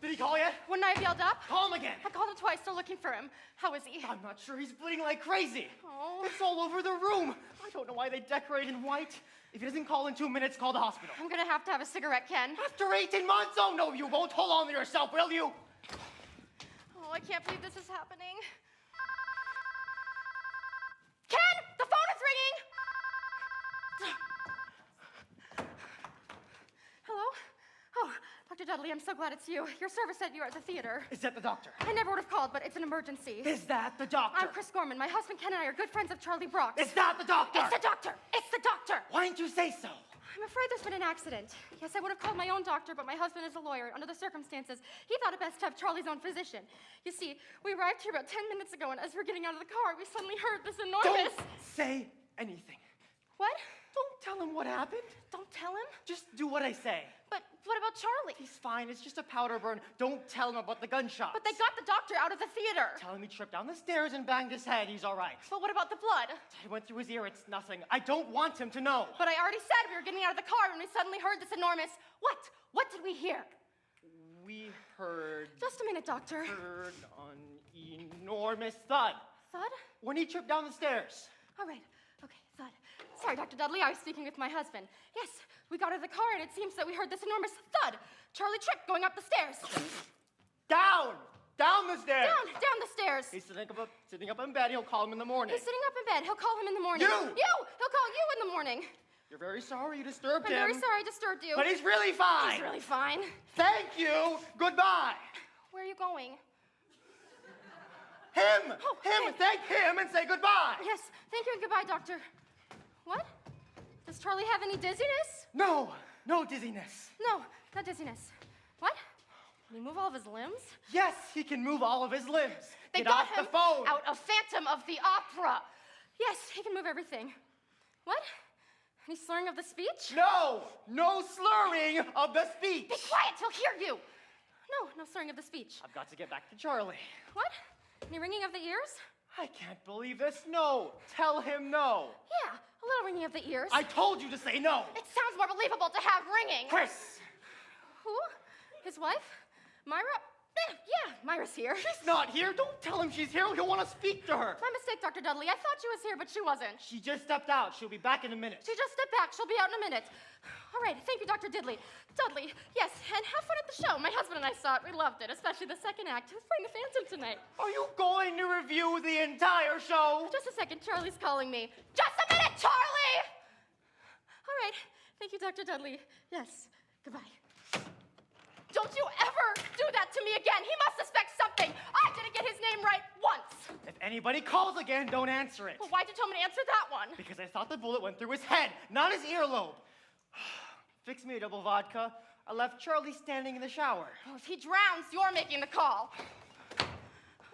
Did he call yet? Wouldn't I have yelled up? Call him again. I called him twice, still looking for him. How is he? I'm not sure. He's bleeding like crazy. Oh. It's all over the room. I don't know why they decorate in white. If he doesn't call in 2 minutes, call the hospital. I'm gonna have to have a cigarette, Ken. After 18 months? Oh, no, you won't. Hold on to yourself, will you? Oh, I can't believe this is happening. Ken, the phone is ringing! Hello? Oh, Dr. Dudley, I'm so glad it's you. Your service said you were at the theater. Is that the doctor? I never would have called, but it's an emergency. Is that the doctor? I'm Chris Gorman. My husband Ken and I are good friends of Charlie Brock's. Is that the doctor? It's the doctor! It's the doctor! Why didn't you say so? I'm afraid there's been an accident. Yes, I would have called my own doctor, but my husband is a lawyer. Under the circumstances, he thought it best to have Charlie's own physician. You see, we arrived here about 10 minutes ago, and as we're getting out of the car, we suddenly heard this enormous... Don't say anything. What? Don't tell him what happened. Don't tell him? Just do what I say. But what about Charlie? He's fine. It's just a powder burn. Don't tell him about the gunshots. But they got the doctor out of the theater. Tell him he tripped down the stairs and banged his head. He's all right. But what about the blood? It went through his ear. It's nothing. I don't want him to know. But I already said we were getting out of the car when we suddenly heard this enormous... What? What did we hear? We heard Just a minute, doctor. an enormous thud. Thud? When he tripped down the stairs. All right. Okay, thud. Sorry, Dr. Dudley, I was speaking with my husband. Yes, we got out of the car and it seems that we heard this enormous thud. Charlie tripped going up the stairs. Down! Down the stairs! Down the stairs. He's sitting up in bed. He'll call him in the morning. He's sitting up in bed. He'll call him in the morning. You! He'll call you in the morning. You're very sorry you disturbed I'm him. very sorry I disturbed you. But he's really fine. He's really fine. Thank you. Goodbye. Where are you going? Him! Oh, him! hey. Thank him and say goodbye! Yes, thank you and goodbye, doctor. What? Does Charlie have any dizziness? No, no dizziness. No, not dizziness. What? Can he move all of his limbs? Yes, he can move all of his limbs. They Get got off him the phone. out of Phantom of the Opera. Yes, he can move everything. What? Any slurring of the speech? No, no slurring of the speech. Be quiet, he'll hear you. No slurring of the speech. I've got to get back to Charlie. What? Any ringing of the ears? I can't believe this. No, tell him no. Yeah, a little ringing of the ears. I told you to say no. It sounds more believable to have ringing. Chris, Who? His wife? Myra? Yeah, Myra's here. she's not here. Don't tell him she's here. He'll want to speak to her. My mistake, Dr. Dudley. I thought she was here, but she wasn't. She just stepped out. She'll be back in a minute. She just stepped back. She'll be out in a minute. All right, thank you, Dr. Dudley. Yes, and have fun at the show. My husband and I saw it. We loved it, especially the second act. Who's playing the Phantom tonight? Are you going to review the entire show? Just a second. Charlie's calling me. Just a minute, Charlie! All right. Thank you, Dr. Dudley. Yes. Goodbye. Don't you ever do that to me again. He must suspect something. I didn't get his name right once. If anybody calls again, don't answer it. Well, why'd you tell me to answer that one? Because I thought the bullet went through his head, not his earlobe. Fix me a double vodka. I left Charlie standing in the shower. Oh, if he drowns, you're making the call.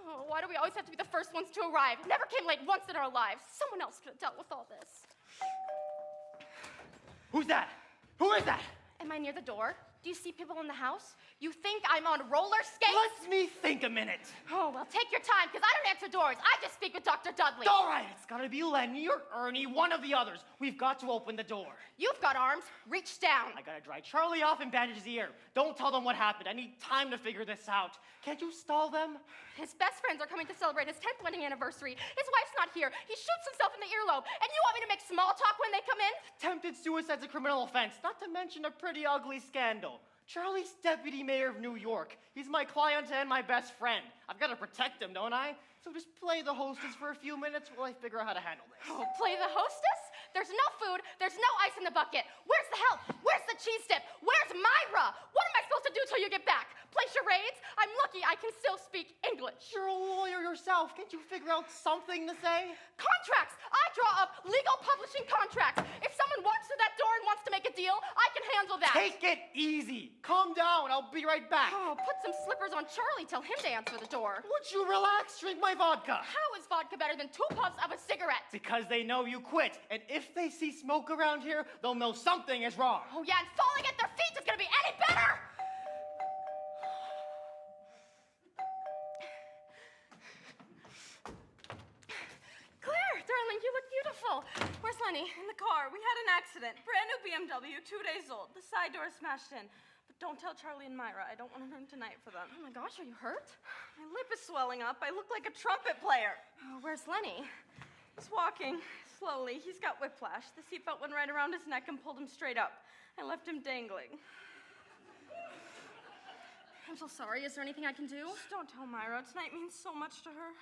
Oh, why do we always have to be the first ones to arrive? Never came late once in our lives. Someone else could have dealt with all this. Who's that? Who is that? Am I near the door? Do you see people in the house? You think I'm on roller skates? Let me think a minute. Oh, well, take your time, because I don't answer doors. I just speak with Dr. Dudley. All right, it's gotta be Lenny or Ernie, one of the others. We've got to open the door. You've got arms. Reach down. I gotta dry Charlie off and bandage his ear. Don't tell them what happened. I need time to figure this out. Can't you stall them? His best friends are coming to celebrate his 10th wedding anniversary. His wife's not here. He shoots himself in the earlobe. And you want me to make small talk when they come in? Attempted suicide's a criminal offense, not to mention a pretty ugly scandal. Charlie's deputy mayor of New York. He's my client and my best friend. I've got to protect him, don't I? So just play the hostess for a few minutes while I figure out how to handle this. Oh, play the hostess? There's no food. There's no ice in the bucket. Where's the help? Where's the cheese dip? Where's Myra? What am I supposed to do till you get back? Play charades? I'm lucky I can still speak English. You're a lawyer yourself. Can't you figure out something to say? Contracts! I draw up legal publishing contracts. If someone walks through that door and wants to make a deal, I can handle that. Take it easy. Calm down. I'll be right back. Oh, put some slippers on Charlie. Tell him to answer the door. Would you relax? Drink my vodka. How is vodka better than 2 puffs of a cigarette? Because they know you quit. And if they see smoke around here, they'll know something is wrong. Oh, yeah, and falling at their feet is gonna be any better! Claire, darling, you look beautiful. Where's Lenny? In the car. We had an accident. Brand new BMW, 2 days old. The side door smashed in. But Don't tell Charlie and Myra. I don't want to ruin tonight for them. Oh my gosh, are you hurt? My lip is swelling up. I look like a trumpet player. Oh, where's Lenny? He's walking slowly. He's got whiplash. The seatbelt went right around his neck and pulled him straight up. I left him dangling. I'm so sorry. Is there anything I can do? Just don't tell Myra. Tonight means so much to her.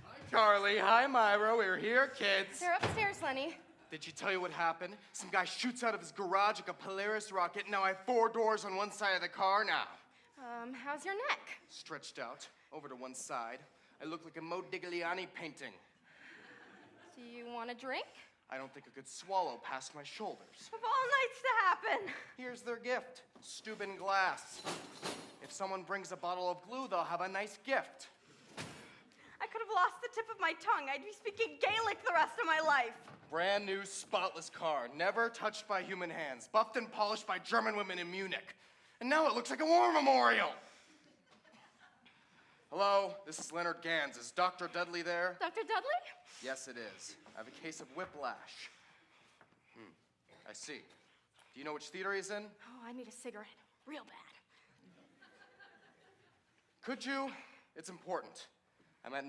Hi, Charlie. Hi, Myra. We're here, kids. They're upstairs, Lenny. Did she tell you what happened? Some guy shoots out of his garage like a Polaris rocket. Now I have 4 doors on one side of the car now. How's your neck? Stretched out, over to one side. I look like a Modigliani painting. Do you want a drink? I don't think I could swallow past my shoulders. Of all nights to happen. Here's their gift, Steuben glass. If someone brings a bottle of glue, they'll have a nice gift. I could have lost the tip of my tongue. I'd be speaking Gaelic the rest of my life. Brand new, spotless car, never touched by human hands, buffed and polished by German women in Munich. And now it looks like a war memorial. Hello, this is Leonard Gans. Is Dr. Dudley there? Dr. Dudley? Yes, it is. I have a case of whiplash. I see. Do you know which theater he's in? Oh, I need a cigarette. Real bad. Could you? It's important. I'm at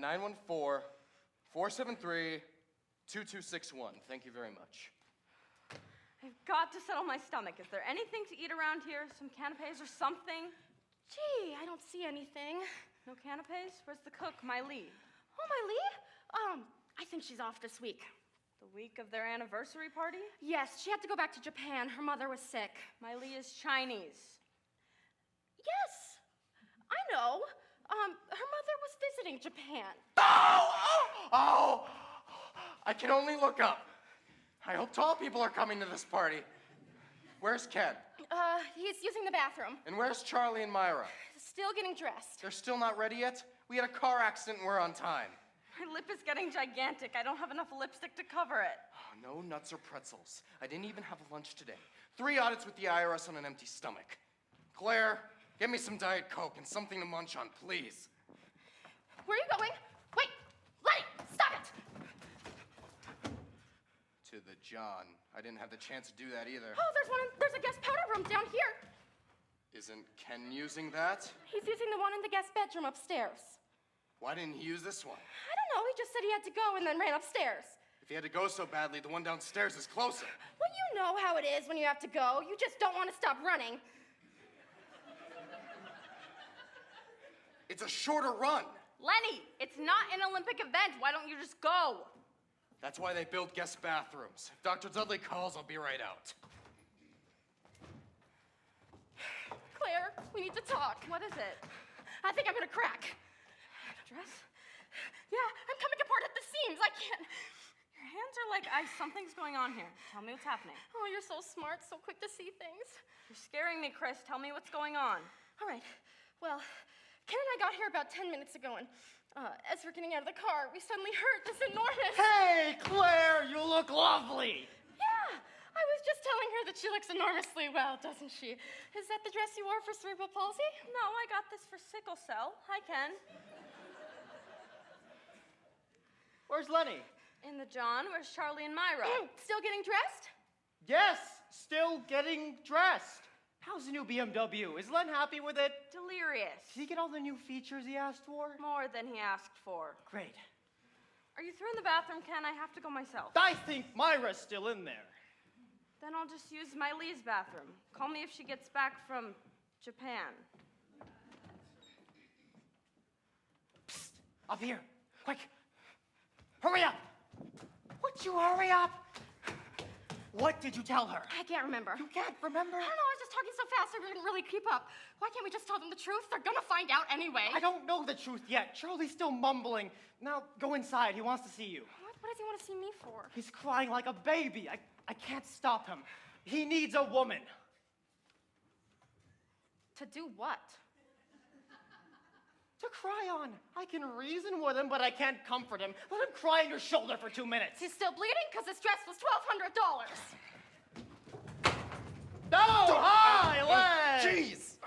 914-473-2261. Thank you very much. I've got to settle my stomach. Is there anything to eat around here? Some canapes or something? Gee, I don't see anything. No canapes? Where's the cook, Miley? Oh, my Lee? I think she's off this week. The week of their anniversary party? Yes, she had to go back to Japan. Her mother was sick. Miley is Chinese. Yes, I know. Her mother was visiting Japan. Oh! I can only look up. I hope tall people are coming to this party. Where's Ken? He's using the bathroom. And where's Charlie and Myra? Still getting dressed. They're still not ready yet? We had a car accident and we're on time. My lip is getting gigantic. I don't have enough lipstick to cover it. Oh, no nuts or pretzels. I didn't even have lunch today. 3 audits with the IRS on an empty stomach. Claire, get me some Diet Coke and something to munch on, please. Where are you going? Wait, Lenny, stop it! To the John. I didn't have the chance to do that either. Oh, there's a guest powder room down here. Isn't Ken using that? He's using the one in the guest bedroom upstairs. Why didn't he use this one? I don't know, he just said he had to go and then ran upstairs. If he had to go so badly, the one downstairs is closer. Well, you know how it is when you have to go. You just don't want to stop running. It's a shorter run. Lenny, it's not an Olympic event. Why don't you just go? That's why they build guest bathrooms. If Dr. Dudley calls, I'll be right out. Claire, we need to talk. What is it? I think I'm gonna crack. Dress? Yeah, I'm coming apart at the seams. I can't. Your hands are like ice. Something's going on here. Tell me what's happening. Oh, you're so smart, so quick to see things. You're scaring me, Chris. Tell me what's going on. All right. Well, Ken and I got here about 10 minutes ago, and as we're getting out of the car, we suddenly heard this enormous... Hey, Claire, you look lovely. Yeah, I was just telling her that she looks enormously well, doesn't she? Is that the dress you wore for cerebral palsy? No, I got this for sickle cell. Hi, Ken. Where's Lenny? In the John. Where's Charlie and Myra? Still getting dressed? Yes, still getting dressed. How's the new BMW? Is Len happy with it? Delirious. Did he get all the new features he asked for? More than he asked for. Great. Are you through in the bathroom, Ken? I have to go myself. I think Myra's still in there. Then I'll just use Miley's bathroom. Call me if she gets back from Japan. Psst, up here, quick. Hurry up. Would you hurry up? What did you tell her? I can't remember. You can't remember? I don't know, I was just talking so fast I didn't really keep up. Why can't we just tell them the truth? They're gonna find out anyway. I don't know the truth yet. Charlie's still mumbling. Now, go inside. He wants to see you. What does he want to see me for? He's crying like a baby. I can't stop him. He needs a woman. To do what? To cry on. I can reason with him, but I can't comfort him. Let him cry on your shoulder for 2 minutes. He's still bleeding because his dress was $1,200. No! Hi, Len! Jeez!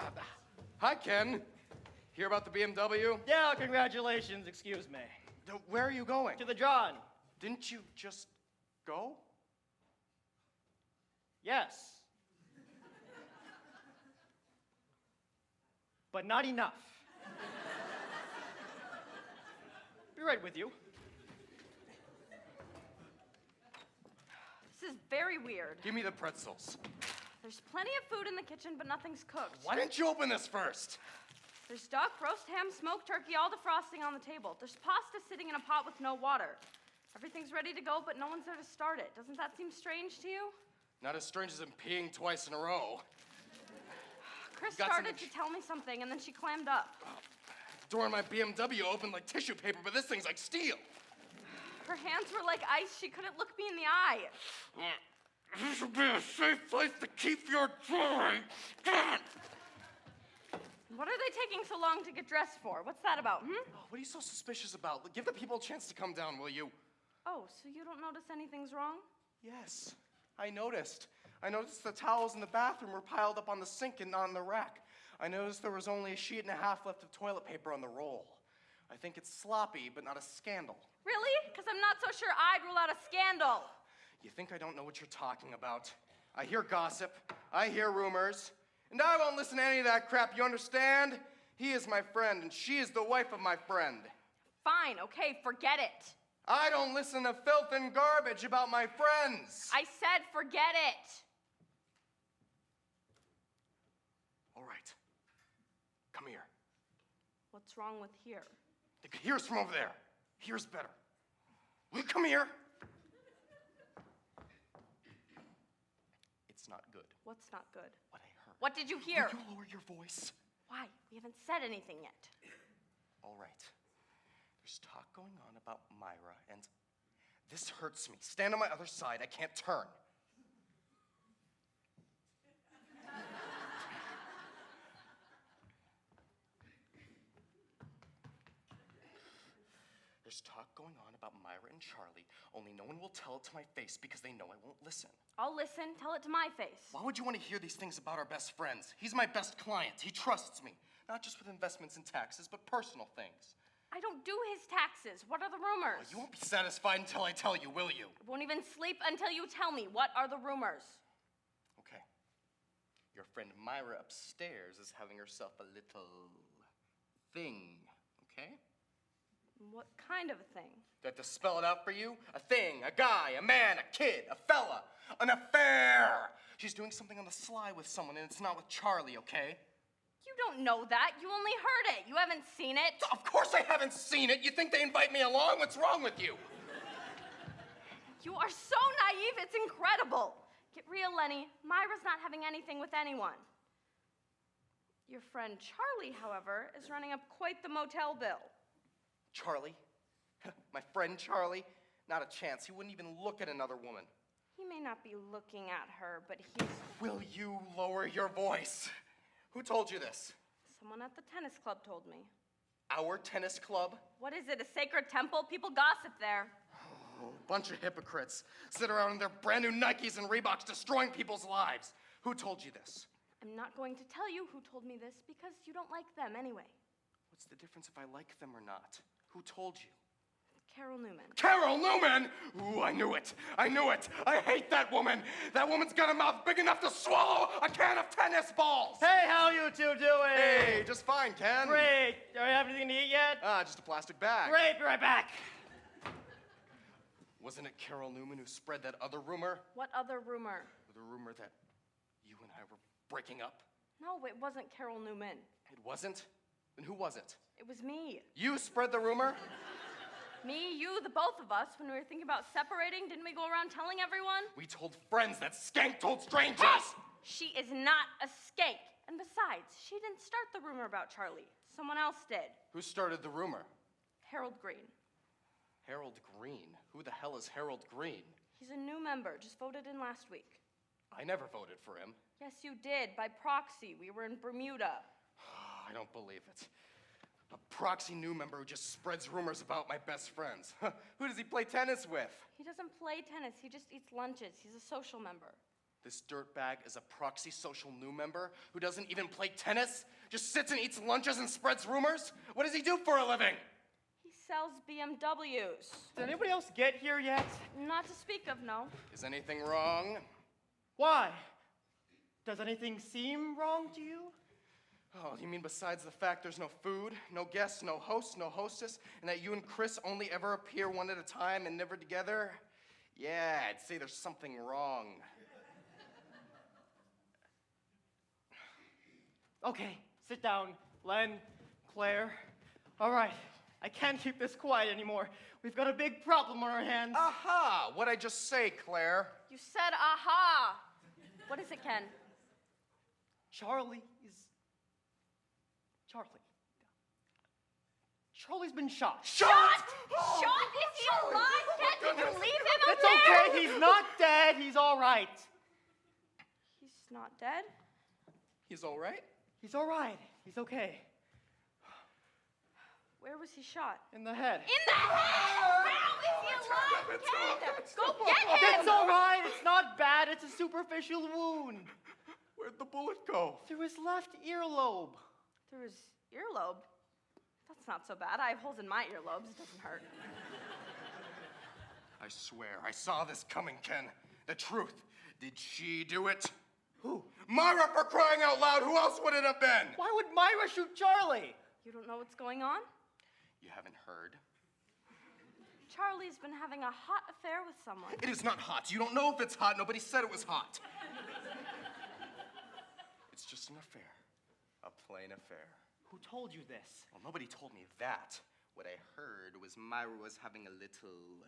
Hi, Ken. Hear about the BMW? Yeah, congratulations. Excuse me. Where are you going? To the John. Didn't you just go? Yes. but not enough. Be right with you. This is very weird. Give me the pretzels. There's plenty of food in the kitchen, but nothing's cooked. Why didn't you open this first? There's duck, roast ham, smoked turkey, all the frosting on the table. There's pasta sitting in a pot with no water. Everything's ready to go, but no one's there to start it. Doesn't that seem strange to you? Not as strange as him peeing twice in a row. Chris Got started something- to tell me something, and then she clammed up. The door in my BMW opened like tissue paper, but this thing's like steel. Her hands were like ice. She couldn't look me in the eye. This should be a safe place to keep your jewelry. What are they taking so long to get dressed for? What's that about, Oh, what are you so suspicious about? Give the people a chance to come down, will you? Oh, so you don't notice anything's wrong? Yes, I noticed. I noticed the towels in the bathroom were piled up on the sink and not on the rack. I noticed there was only a sheet and a half left of toilet paper on the roll. I think it's sloppy, but not a scandal. Really? Because I'm not so sure I'd rule out a scandal. You think I don't know what you're talking about? I hear gossip, I hear rumors, and I won't listen to any of that crap, you understand? He is my friend, and she is the wife of my friend. Fine, okay, forget it. I don't listen to filth and garbage about my friends. I said forget it. All right, come here. What's wrong with here? Here's from over there. Here's better. Will you come here? It's not good. What's not good? What I heard. What did you hear? Will you lower your voice? Why? We haven't said anything yet. All right. There's talk going on about Myra, and this hurts me. Stand on my other side. I can't turn. There's talk going on about Myra and Charlie, only no one will tell it to my face because they know I won't listen. I'll listen. Tell it to my face. Why would you want to hear these things about our best friends? He's my best client. He trusts me. Not just with investments and taxes, but personal things. I don't do his taxes. What are the rumors? Well, you won't be satisfied until I tell you, will you? I won't even sleep until you tell me. What are the rumors? Okay. Your friend Myra upstairs is having herself a little thing, okay? What kind of a thing? Do I have to spell it out for you? A thing, a guy, a man, a kid, a fella, an affair. She's doing something on the sly with someone, and it's not with Charlie, okay? You don't know that. You only heard it. You haven't seen it. Of course I haven't seen it. You think they invite me along? What's wrong with you? You are so naive, it's incredible. Get real, Lenny. Myra's not having anything with anyone. Your friend Charlie, however, is running up quite the motel bill. Charlie? My friend Charlie? Not a chance. He wouldn't even look at another woman. He may not be looking at her, but he's Will you lower your voice? Who told you this? someone at the tennis club told me. Our tennis club? What is it, a sacred temple? People gossip there. Oh, bunch of hypocrites. Sit around in their brand new Nikes and Reeboks destroying people's lives. Who told you this? I'm not going to tell you who told me this because you don't like them anyway. What's the difference if I like them or not? Who told you? Carol Newman. Carol Newman! Ooh, I knew it. I knew it. I hate that woman. That woman's got a mouth big enough to swallow a can of tennis balls. Hey, how you two doing? Hey, just fine, Ken. Great. Do you have anything to eat yet? Just a plastic bag. Great, be right back. Wasn't it Carol Newman who spread that other rumor? What other rumor? The rumor that you and I were breaking up? No, it wasn't Carol Newman. It wasn't? Then who was it? It was me. You spread the rumor? Me, you, the both of us, when we were thinking about separating, didn't we go around telling everyone? We told friends that skank told strangers. Hey! She is not a skank. And besides, she didn't start the rumor about Charlie. Someone else did. Who started the rumor? Harold Green. Harold Green. Who the hell is Harold Green? He's a new member, just voted in last week. I never voted for him. Yes, you did, by proxy. We were in Bermuda. I don't believe it. A proxy new member who just spreads rumors about my best friends. Who does he play tennis with? He doesn't play tennis, he just eats lunches. He's a social member. This dirtbag is a proxy social new member who doesn't even play tennis? Just sits and eats lunches and spreads rumors? What does he do for a living? He sells BMWs. Did anybody else get here yet? Not to speak of, no. Is anything wrong? Why? Does anything seem wrong to you? Oh, you mean besides the fact there's no food, no guests, no host, no hostess, and that you and Chris only ever appear one at a time and never together? Yeah, I'd say there's something wrong. Okay, sit down. Len, Claire. All right, I can't keep this quiet anymore. We've got a big problem on our hands. Aha! What'd I just say, Claire? You said aha. What is it, Ken? Charlie's been shot. Shot! Shot? Is he alive, Ken? Did you leave him up It's there? okay, he's not dead. He's all right. He's not dead? He's all right? He's all right. He's okay. Where was he shot? In the head. In the head! How is he alive, Ken? Go get him! It's all right. It's not bad. It's a superficial wound. Where'd the bullet go? Through his left earlobe. Through his earlobe? That's not so bad. I have holes in my earlobes. It doesn't hurt. I swear, I saw this coming, Ken. The truth. Did she do it? Who? Myra, for crying out loud! Who else would it have been? Why would Myra shoot Charlie? You don't know what's going on? You haven't heard? Charlie's been having a hot affair with someone. It is not hot. You don't know if it's hot. Nobody said it was hot. It's just an affair. A plain affair. Who told you this? Well, nobody told me that. What I heard was Myra was having a little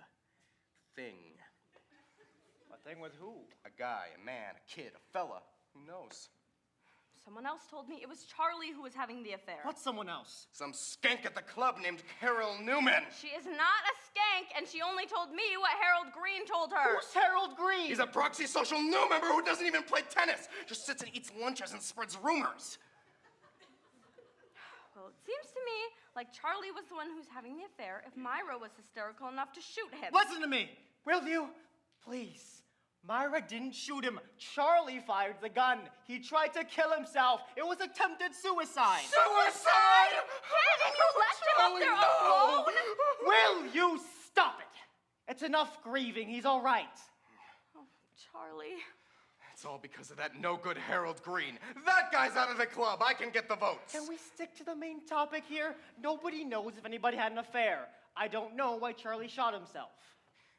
thing. A thing with who? A guy, a man, a kid, a fella. Who knows? Someone else told me it was Charlie who was having the affair. What's someone else? Some skank at the club named Carol Newman. She is not a skank, and she only told me what Harold Green told her. Who's Harold Green? He's a proxy social new member who doesn't even play tennis. Just sits and eats lunches and spreads rumors. Well, it seems to me like Charlie was the one who's having the affair if Myra was hysterical enough to shoot him. Listen to me, will you? Please. Myra didn't shoot him. Charlie fired the gun. He tried to kill himself. It was attempted suicide. Suicide! Ken, and you left him up there Charlie, no! alone? Will you stop it? It's enough grieving. He's all right. Oh, Charlie. It's all because of that no-good Harold Green. That guy's out of the club. I can get the votes. Can we stick to the main topic here? Nobody knows if anybody had an affair. I don't know why Charlie shot himself.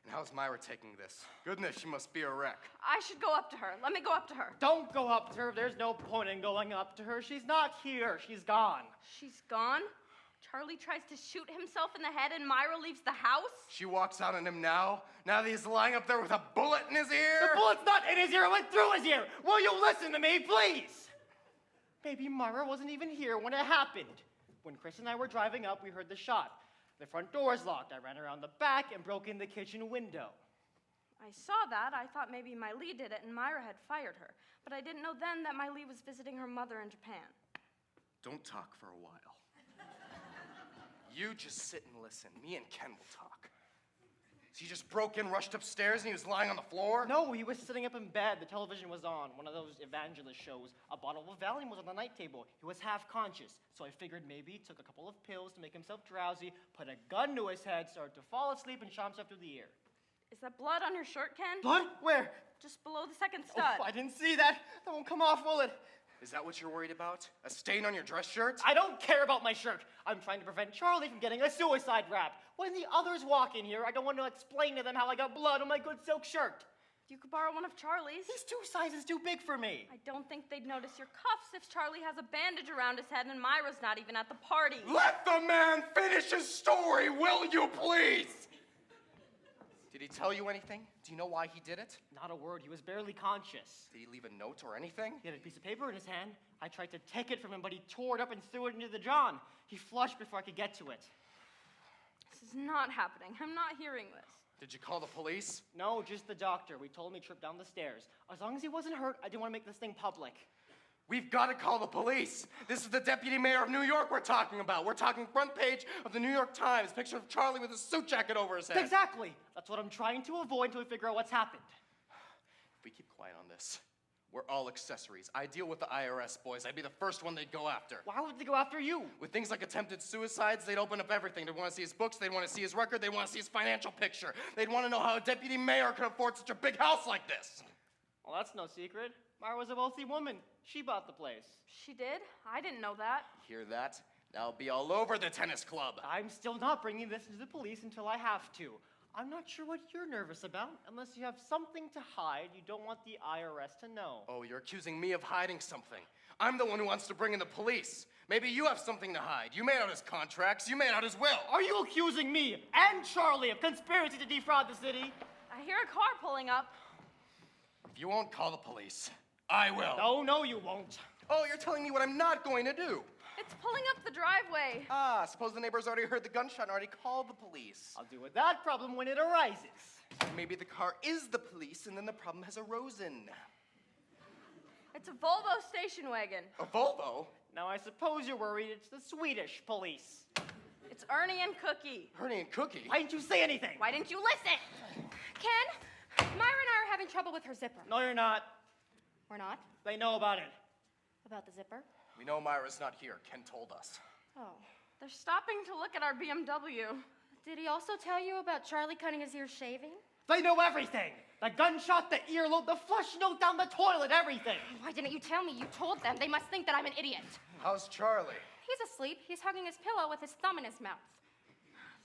And how's Myra taking this? Goodness, she must be a wreck. I should go up to her. Let me go up to her. Don't go up to her. There's no point in going up to her. She's not here. She's gone. She's gone? Charlie tries to shoot himself in the head and Myra leaves the house? She walks out on him now that he's lying up there with a bullet in his ear. The bullet's not in his ear. It went through his ear. Will you listen to me, please? Maybe Myra wasn't even here when it happened. When Chris and I were driving up, we heard the shot. The front door is locked. I ran around the back and broke in the kitchen window. I saw that. I thought maybe Miley did it and Myra had fired her. But I didn't know then that Miley was visiting her mother in Japan. Don't talk for a while. You just sit and listen. Me and Ken will talk. So you just broke in, rushed upstairs, and he was lying on the floor? No, he was sitting up in bed. The television was on, one of those evangelist shows. A bottle of Valium was on the night table. He was half conscious, so I figured maybe he took a couple of pills to make himself drowsy, put a gun to his head, started to fall asleep, and shot himself through the ear. Is that blood on your shirt, Ken? Blood? Where? Just below the second stud. Oh, I didn't see that. That won't come off, will it? Is that what you're worried about? A stain on your dress shirt? I don't care about my shirt. I'm trying to prevent Charlie from getting a suicide rap. When the others walk in here, I don't want to explain to them how I got blood on my good silk shirt. You could borrow one of Charlie's. He's 2 sizes too big for me. I don't think they'd notice your cuffs if Charlie has a bandage around his head and Myra's not even at the party. Let the man finish his story, will you please? Did he tell you anything? Do you know why he did it? Not a word. He was barely conscious. Did he leave a note or anything? He had a piece of paper in his hand. I tried to take it from him, but he tore it up and threw it into the John. He flushed before I could get to it. This is not happening. I'm not hearing this. Did you call the police? No, just the doctor. We told him he tripped down the stairs. As long as he wasn't hurt, I didn't want to make this thing public. We've got to call the police. This is the deputy mayor of New York we're talking about. We're talking front page of the New York Times. Picture of Charlie with a suit jacket over his head. Exactly. That's what I'm trying to avoid until we figure out what's happened. If we keep quiet on this, we're all accessories. I deal with the IRS boys. I'd be the first one they'd go after. Why would they go after you? With things like attempted suicides, they'd open up everything. They'd want to see his books, they'd want to see his record, they'd want to see his financial picture. They'd want to know how a deputy mayor could afford such a big house like this. Well, that's no secret. Myra was a wealthy woman. She bought the place. She did? I didn't know that. Hear that? That'll be all over the tennis club. I'm still not bringing this to the police until I have to. I'm not sure what you're nervous about. Unless you have something to hide, you don't want the IRS to know. Oh, you're accusing me of hiding something. I'm the one who wants to bring in the police. Maybe you have something to hide. You made out his contracts. You made out his will. Are you accusing me and Charlie of conspiracy to defraud the city? I hear a car pulling up. If you won't call the police, I will. No, you won't. Oh, you're telling me what I'm not going to do. It's pulling up the driveway. Ah, suppose the neighbors already heard the gunshot and already called the police. I'll deal with that problem when it arises. Maybe the car is the police and then the problem has arisen. It's a Volvo station wagon. A Volvo? Now, I suppose you're worried it's the Swedish police. It's Ernie and Cookie. Ernie and Cookie? Why didn't you say anything? Why didn't you listen? Ken, Myra and I are having trouble with her zipper. No, you're not. We're not? They know about it. About the zipper? We know Myra's not here. Ken told us. Oh. They're stopping to look at our BMW. Did he also tell you about Charlie cutting his ears shaving? They know everything. The gunshot, the earlobe, the flush note down the toilet, everything. Why didn't you tell me? You told them. They must think that I'm an idiot. How's Charlie? He's asleep. He's hugging his pillow with his thumb in his mouth.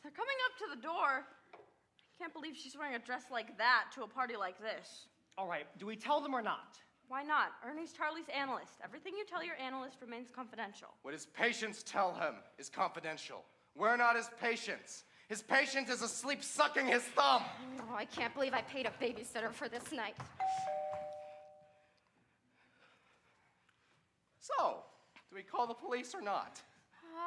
They're coming up to the door. I can't believe she's wearing a dress like that to a party like this. All right, do we tell them or not? Why not? Ernie's Charlie's analyst. Everything you tell your analyst remains confidential. What his patients tell him is confidential. We're not his patients. His patient is asleep sucking his thumb. Oh, I can't believe I paid a babysitter for this night. So, do we call the police or not?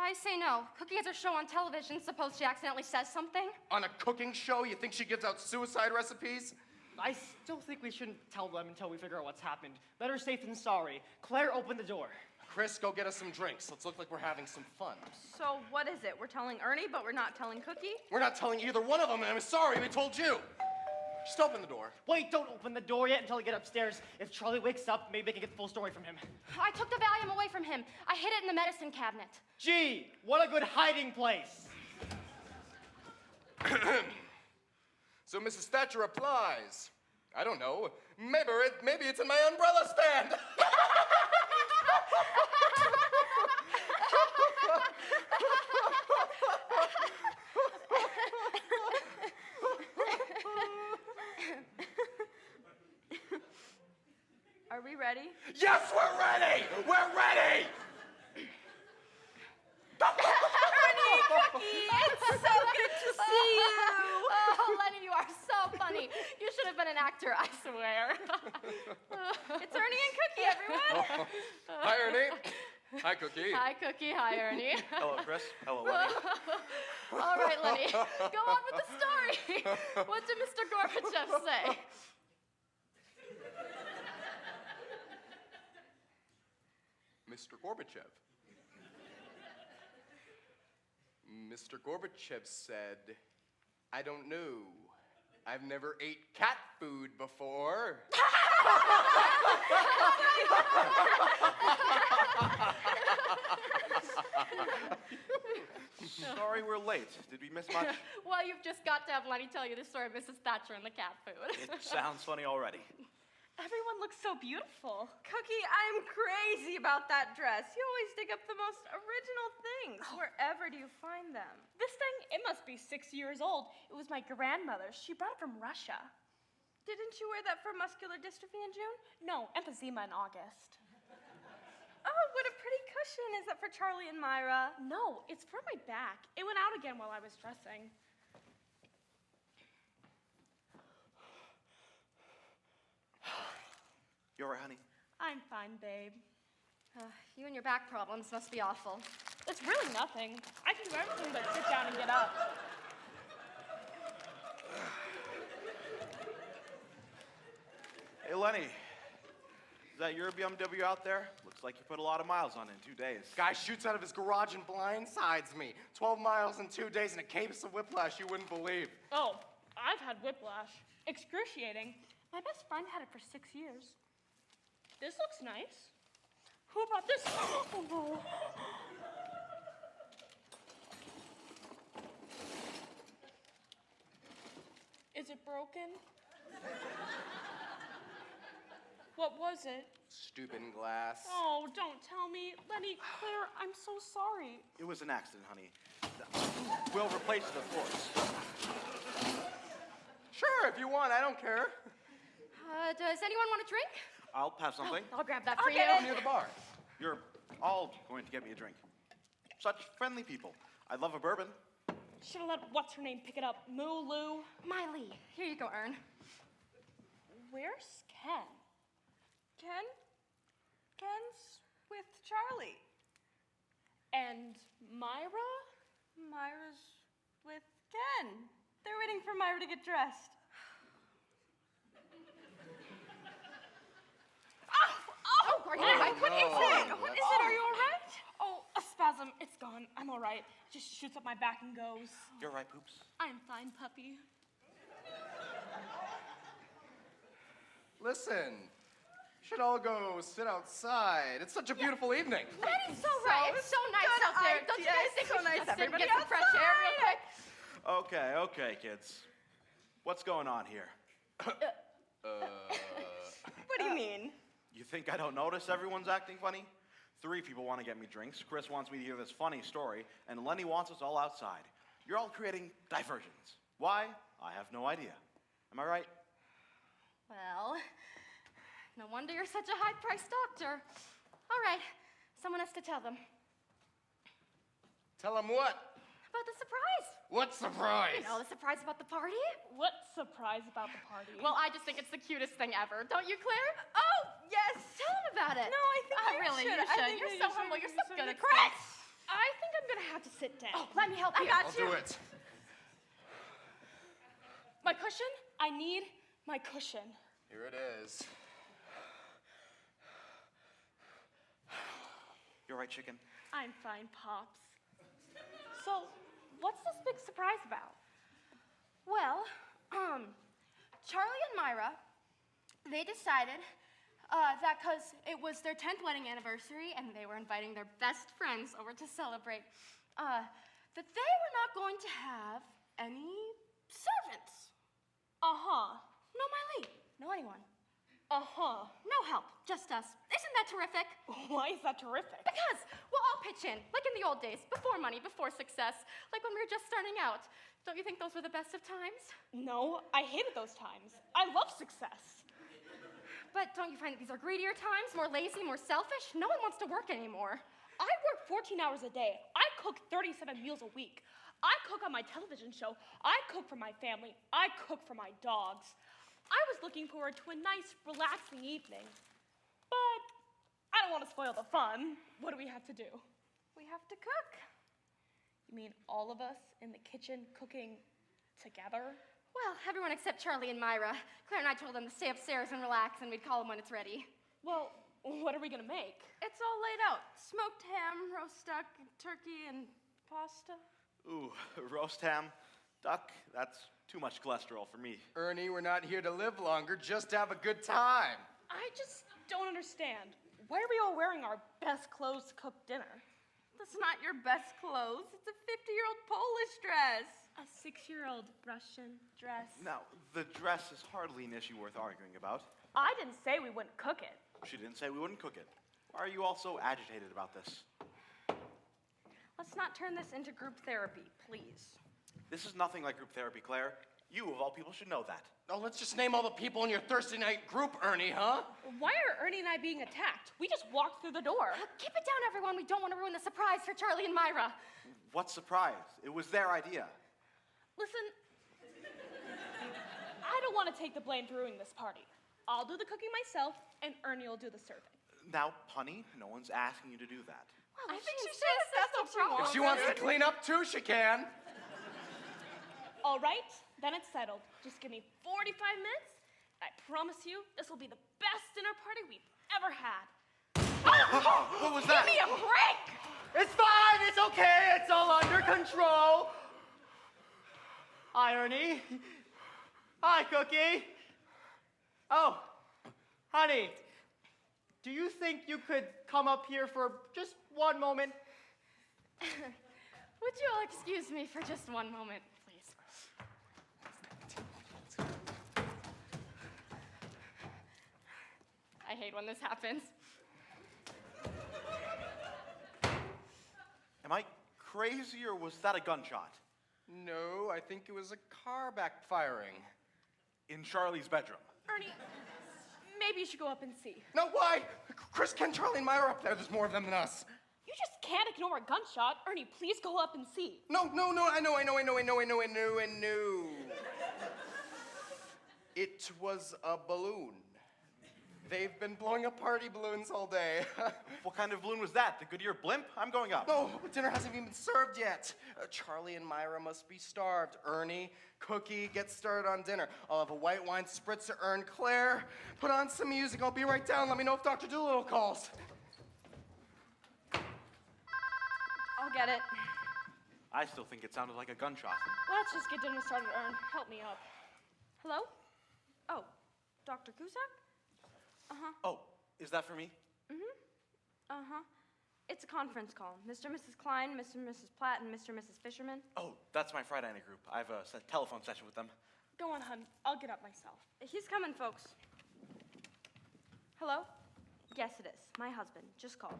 I say no. Cookie has her show on television. Suppose she accidentally says something? On a cooking show, you think she gives out suicide recipes? I still think we shouldn't tell them until we figure out what's happened. Better safe than sorry. Claire, open the door. Chris, go get us some drinks. Let's look like we're having some fun. So what is it? We're telling Ernie, but we're not telling Cookie? We're not telling either one of them, and I'm sorry we told you. Just open the door. Wait, don't open the door yet until I get upstairs. If Charlie wakes up, maybe I can get the full story from him. I took the Valium away from him. I hid it in the medicine cabinet. Gee, what a good hiding place. So Mrs. Thatcher replies, I don't know, maybe it's in my umbrella stand. Are we ready? Yes, we're ready! We're ready! Ernie, Cookie, it's so good to see you. Oh, Lenny, you are so funny. You should have been an actor, I swear. It's Ernie and Cookie, everyone. Hi, Ernie. Hi, Cookie. Hi, Cookie. Hi, Ernie. Hello, Chris. Hello, Lenny. All right, Lenny. Go on with the story. What did Mr. Gorbachev say? Mr. Gorbachev. Mr. Gorbachev said, I don't know. I've never ate cat food before. Sorry we're late. Did we miss much? Well, you've just got to have Lenny tell you the story of Mrs. Thatcher and the cat food. It sounds funny already. Everyone looks so beautiful. Cookie, I'm crazy about that dress. You always dig up the most original things. Wherever do you find them? This thing, it must be 6 years old. It was my grandmother's. She brought it from Russia. Didn't you wear that for muscular dystrophy in June? No, emphysema in August. Oh, what a pretty cushion. Is that for Charlie and Myra? No, it's for my back. It went out again while I was dressing. You all right, honey? I'm fine, babe. You and your back problems must be awful. It's really nothing. I can do everything but sit down and get up. Hey, Lenny. Is that your BMW out there? Looks like you put a lot of miles on it in 2 days. Guy shoots out of his garage and blindsides me. 12 miles in 2 days and a case of whiplash you wouldn't believe. Oh, I've had whiplash. Excruciating. My best friend had it for 6 years. This looks nice. Who bought this? Oh, no. Is it broken? What was it? Stupid glass. Oh, don't tell me. Lenny, Claire, I'm so sorry. It was an accident, honey. We'll replace it, of course. Sure, if you want, I don't care. Does anyone want a drink? I'll have something. I'll grab that for you. I'm near the bar. You're all going to get me a drink. Such friendly people. I love a bourbon. Should have let what's-her-name pick it up. Moo Lou. Miley, here you go, Ern. Where's Ken? Ken? Ken's with Charlie. And Myra? Myra's with Ken. They're waiting for Myra to get dressed. Oh, are you all right? What is it? What is it? Are you all right? Oh, a spasm. It's gone. I'm all right. Just shoots up my back and goes. You're right, Poops. I'm fine, puppy. Listen, we should all go sit outside. It's such a beautiful evening. Lenny's so right. It's so nice good out there. Don't you idea. guys think It's so we should nice just sit and everybody get some fresh air real quick? Okay, kids. What's going on here? What do you mean? You think I don't notice everyone's acting funny? 3 people want to get me drinks. Chris wants me to hear this funny story, and Lenny wants us all outside. You're all creating diversions. Why? I have no idea. Am I right? Well, no wonder you're such a high-priced doctor. All right, someone has to tell them. Tell them what? About the surprise. What surprise? You know, the surprise about the party? What surprise about the party? Well, I just think it's the cutest thing ever. Don't you, Claire? Oh, yes. Tell them about it. No, I think you really, should. you I should. think You're you so should. humble. You're You so should. good at Chris! Chris. I think I'm gonna have to sit down. Oh, let me help you. got I'll you. do it. My cushion? I need my cushion. Here it is. You're right, chicken. I'm fine, Pops. So, what's this big surprise about? Well, Charlie and Myra, they decided that because it was their 10th wedding anniversary and they were inviting their best friends over to celebrate, that they were not going to have any servants. Uh-huh. No Miley, no anyone. Uh-huh. No help, just us. Isn't that terrific? Why is that terrific? Because we'll all pitch in, like in the old days, before money, before success, like when we were just starting out. Don't you think those were the best of times? No, I hated those times. I love success. But don't you find that these are greedier times, more lazy, more selfish? No one wants to work anymore. I work 14 hours a day. I cook 37 meals a week. I cook on my television show. I cook for my family. I cook for my dogs. I was looking forward to a nice, relaxing evening. But I don't want to spoil the fun. What do we have to do? We have to cook. You mean all of us in the kitchen cooking together? Well, everyone except Charlie and Myra. Claire and I told them to stay upstairs and relax, and we'd call them when it's ready. Well, what are we gonna make? It's all laid out. Smoked ham, roast duck, turkey, and pasta. Ooh, roast ham, duck, that's too much cholesterol for me. Ernie, we're not here to live longer, just to have a good time. I just don't understand. Why are we all wearing our best clothes to cook dinner? That's not your best clothes. It's a 50-year-old Polish dress. A 6-year-old Russian dress. Now, the dress is hardly an issue worth arguing about. I didn't say we wouldn't cook it. She didn't say we wouldn't cook it. Why are you all so agitated about this? Let's not turn this into group therapy, please. This is nothing like group therapy, Claire. You, of all people, should know that. Oh, let's just name all the people in your Thursday night group, Ernie, huh? Why are Ernie and I being attacked? We just walked through the door. Keep it down, everyone. We don't want to ruin the surprise for Charlie and Myra. What surprise? It was their idea. Listen, I don't want to take the blame for ruining this party. I'll do the cooking myself, and Ernie will do the serving. Now, honey, no one's asking you to do that. Well, I think she says that's what she If wants. she wants to clean up too, she can. All right, then it's settled. Just give me 45 minutes. I promise you, this will be the best dinner party we've ever had. What was that? Give me a break! It's fine, it's okay, it's all under control. Hi, Ernie. Hi, Cookie. Oh, honey, do you think you could come up here for just one moment? Would you all excuse me for just one moment, please? I hate when this happens. Am I crazy or was that a gunshot? No, I think it was a car backfiring. In Charlie's bedroom. Ernie, maybe you should go up and see. No, why? Chris, Ken, Charlie, and Myra are up there. There's more of them than us. You just can't ignore a gunshot. Ernie, please go up and see. No, I know. It was a balloon. They've been blowing up party balloons all day. What kind of balloon was that? The Goodyear blimp? I'm going up. No, dinner hasn't even been served yet. Charlie and Myra must be starved. Ernie, Cookie, get started on dinner. I'll have a white wine spritzer, earn Claire. Put on some music. I'll be right down. Let me know if Dr. Doolittle calls. I'll get it. I still think it sounded like a gunshot. Let's just get dinner started, Ern. Help me up. Hello? Oh, Dr. Cusack? Oh, is that for me? It's a conference call. Mr. and Mrs. Klein, Mr. and Mrs. Platt, and Mr. and Mrs. Fisherman. Oh, that's my Friday night group. I have a telephone session with them. Go on, hun. I'll get up myself. He's coming, folks. Hello? Yes, it is. My husband just called.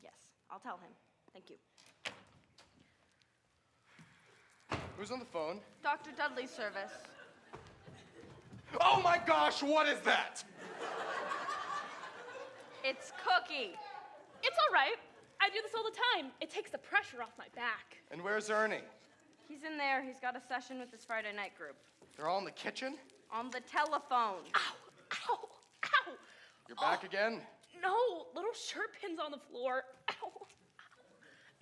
Yes, I'll tell him. Thank you. Who's on the phone? Dr. Dudley's service. Oh my gosh, what is that? It's Cookie. It's all right. I do this all the time. It takes the pressure off my back. And where's Ernie? He's in there. He's got a session with his Friday night group. They're all in the kitchen? On the telephone. Ow, ow, ow. You're back again? No, little shirt pins on the floor. Ow,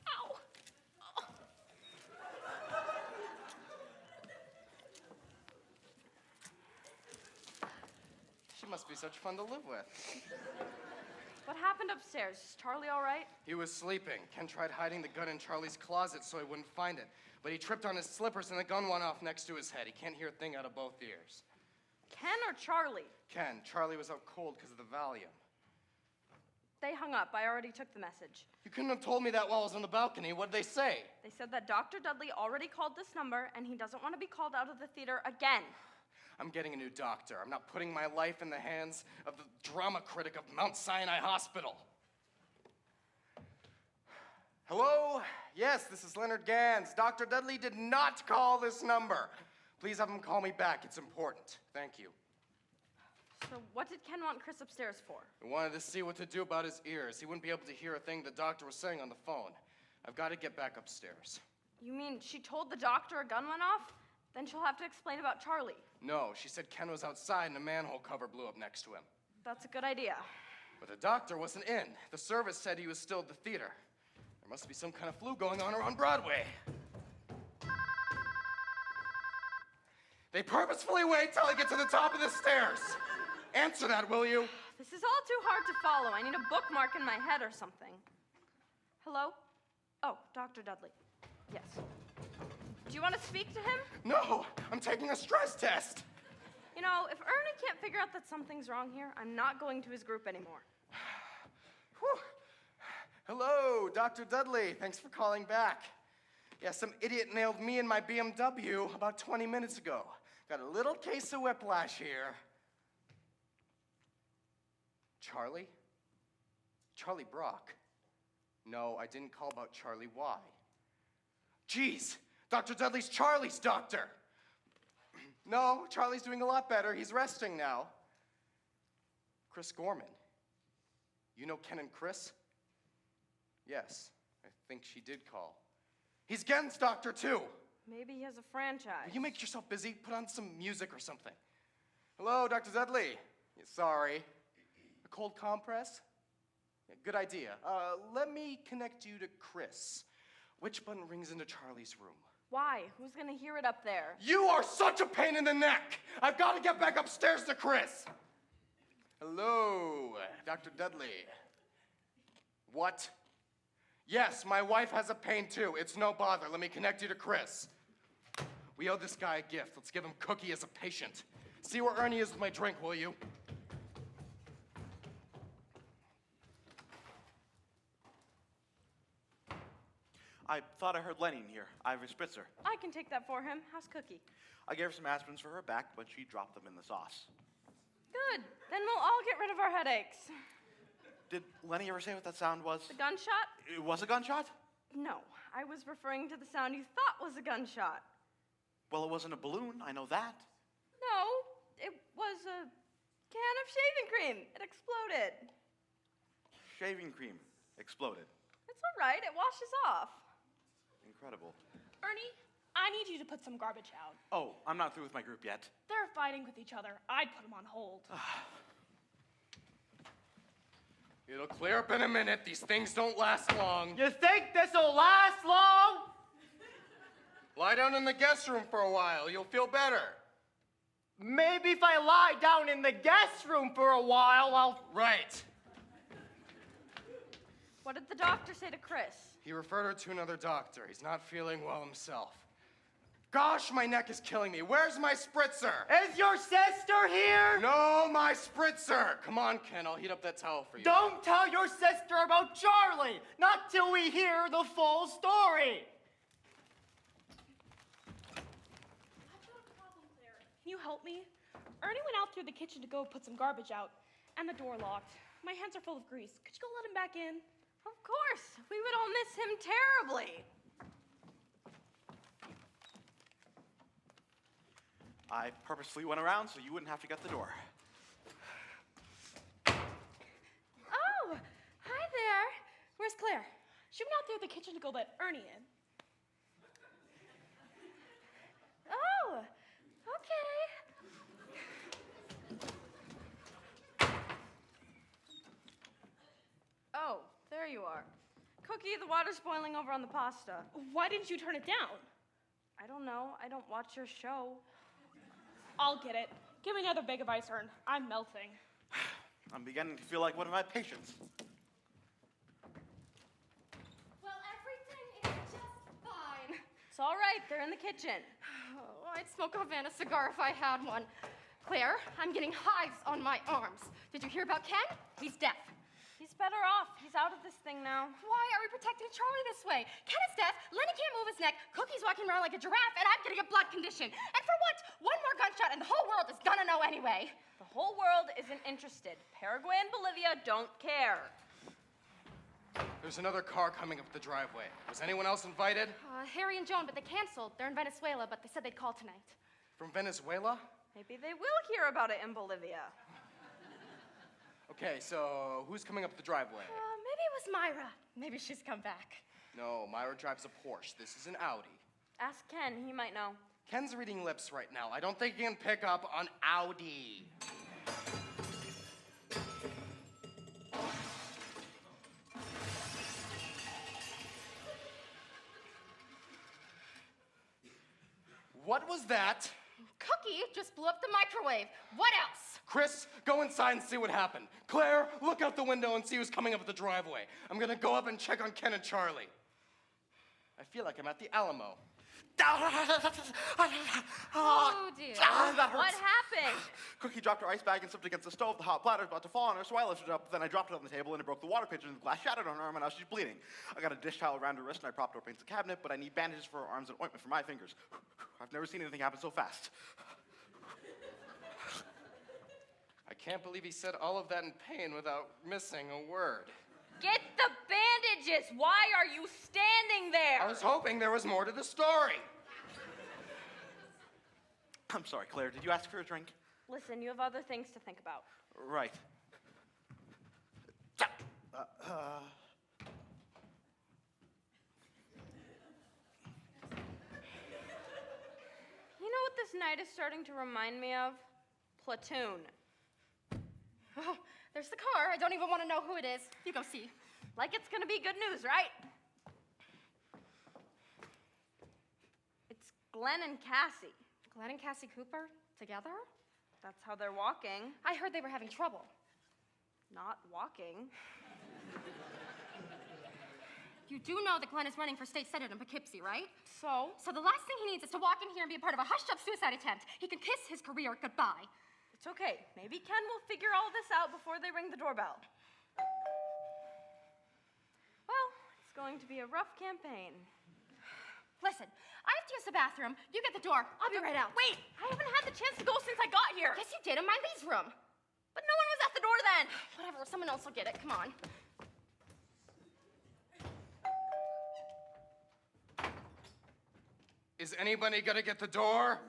ow, ow. She must be such fun to live with. What happened upstairs? Is Charlie all right? He was sleeping. Ken tried hiding the gun in Charlie's closet so he wouldn't find it. But he tripped on his slippers and the gun went off next to his head. He can't hear a thing out of both ears. Ken or Charlie? Ken, Charlie was out cold because of the Valium. They hung up. I already took the message. You couldn't have told me that while I was on the balcony. What'd they say? They said that Dr. Dudley already called this number and he doesn't want to be called out of the theater again. I'm getting a new doctor. I'm not putting my life in the hands of the drama critic of Mount Sinai Hospital. Hello? Yes, this is Leonard Gans. Dr. Dudley did not call this number. Please have him call me back. It's important. Thank you. So what did Ken want Chris upstairs for? I wanted to see what to do about his ears. He wouldn't be able to hear a thing the doctor was saying on the phone. I've got to get back upstairs. You mean she told the doctor a gun went off? Then she'll have to explain about Charlie. No, she said Ken was outside and a manhole cover blew up next to him. That's a good idea. But the doctor wasn't in. The service said he was still at the theater. There must be some kind of flu going on around Broadway. They purposefully wait till I get to the top of the stairs. Answer that, will you? This is all too hard to follow. I need a bookmark in my head or something. Hello? Oh, Dr. Dudley. Yes. Do you want to speak to him? No, I'm taking a stress test. You know, if Ernie can't figure out that something's wrong here, I'm not going to his group anymore. Whew. Hello, Dr. Dudley. Thanks for calling back. Yeah, some idiot nailed me in my BMW about 20 minutes ago. Got a little case of whiplash here. Charlie? Charlie Brock? No, I didn't call about Charlie. Why? Geez, Dr. Dudley's Charlie's doctor. No, Charlie's doing a lot better. He's resting now. Chris Gorman. You know Ken and Chris? Yes, I think she did call. He's Gen's doctor, too. Maybe he has a franchise. Will you make yourself busy? Put on some music or something. Hello, Dr. Dudley. Yeah, sorry. A cold compress? Yeah, good idea. Let me connect you to Chris. Which button rings into Charlie's room? Why? Who's gonna hear it up there? You are such a pain in the neck! I've got to get back upstairs to Chris! Hello, Dr. Dudley. What? Yes, my wife has a pain too. It's no bother. Let me connect you to Chris. We owe this guy a gift. Let's give him Cookie as a patient. See where Ernie is with my drink, will you? I thought I heard Lenny in here. I have a spritzer. I can take that for him. How's Cookie? I gave her some aspirins for her back, but she dropped them in the sauce. Good. Then we'll all get rid of our headaches. Did Lenny ever say what that sound was? The gunshot? It was a gunshot? No, I was referring to the sound you thought was a gunshot. Well, it wasn't a balloon. I know that. No, it was a can of shaving cream. It exploded. Shaving cream exploded. It's all right. It washes off. Incredible. Ernie, I need you to put some garbage out. Oh, I'm not through with my group yet. They're fighting with each other. I'd put them on hold. It'll clear up in a minute. These things don't last long. You think this'll last long? Lie down in the guest room for a while. You'll feel better. Maybe if I lie down in the guest room for a while, I'll... Right. What did the doctor say to Chris? He referred her to another doctor. He's not feeling well himself. Gosh, my neck is killing me. Where's my spritzer? Is your sister here? No, my spritzer. Come on, Ken. I'll heat up that towel for you. Don't tell your sister about Charlie. Not till we hear the full story. Can you help me? Ernie went out through the kitchen to go put some garbage out, and the door locked. My hands are full of grease. Could you go let him back in? Of course. We would all miss him terribly. I purposely went around so you wouldn't have to get the door. Oh, hi there. Where's Claire? She went out through the kitchen to go let Ernie in. Oh, okay. Oh, there you are. Cookie, the water's boiling over on the pasta. Why didn't you turn it down? I don't know. I don't watch your show. I'll get it. Give me another bag of ice, Ern. I'm melting. I'm beginning to feel like one of my patients. Well, everything is just fine. It's all right. They're in the kitchen. Oh, I'd smoke a Havana cigar if I had one. Claire, I'm getting hives on my arms. Did you hear about Ken? He's deaf. He's better off. He's out of this thing now. Why are we protecting Charlie this way? Ken is deaf, Lenny can't move his neck, Cookie's walking around like a giraffe, and I'm getting a blood condition. And for what? One more gunshot and the whole world is gonna know anyway. The whole world isn't interested. Paraguay and Bolivia don't care. There's another car coming up the driveway. Was anyone else invited? Harry and Joan, but they canceled. They're in Venezuela, but they said they'd call tonight. From Venezuela? Maybe they will hear about it in Bolivia. Okay, so who's coming up the driveway? Maybe it was Myra. Maybe she's come back. No, Myra drives a Porsche. This is an Audi. Ask Ken. He might know. Ken's reading lips right now. I don't think he can pick up on Audi. What was that? Cookie just blew up the microwave. What else? Chris, go inside and see what happened. Claire, look out the window and see who's coming up the driveway. I'm gonna go up and check on Ken and Charlie. I feel like I'm at the Alamo. Oh, dear. That What hurts. happened? Cookie dropped her ice bag and slipped against the stove. The hot platter was about to fall on her, so I lifted it up. Then I dropped it on the table and it broke the water pitcher and the glass shattered on her arm and now she's bleeding. I got a dish towel around her wrist and I propped her up against the cabinet, but I need bandages for her arms and ointment for my fingers. I've never seen anything happen so fast. I can't believe he said all of that in pain without missing a word. Get the bandages. Why are you standing there? I was hoping there was more to the story. I'm sorry, Claire. Did you ask for a drink? Listen, you have other things to think about. Right. You know what this night is starting to remind me of? Platoon. Oh, there's the car. I don't even want to know who it is. You go see. Like it's gonna be good news, right? It's Glenn and Cassie. Glenn and Cassie Cooper together? That's how they're walking. I heard they were having trouble. Not walking. You do know that Glenn is running for state senate in Poughkeepsie, right? So? So the last thing he needs is to walk in here and be a part of a hushed-up suicide attempt. He can kiss his career goodbye. It's okay. Maybe Ken will figure all this out before they ring the doorbell. Well, it's going to be a rough campaign. Listen, I have to use the bathroom. You get the door. I'll be right out. Wait! I haven't had the chance to go since I got here. Yes, you did, in my Lee's room. then. Whatever, someone else will get it. Come on. Is anybody gonna get the door?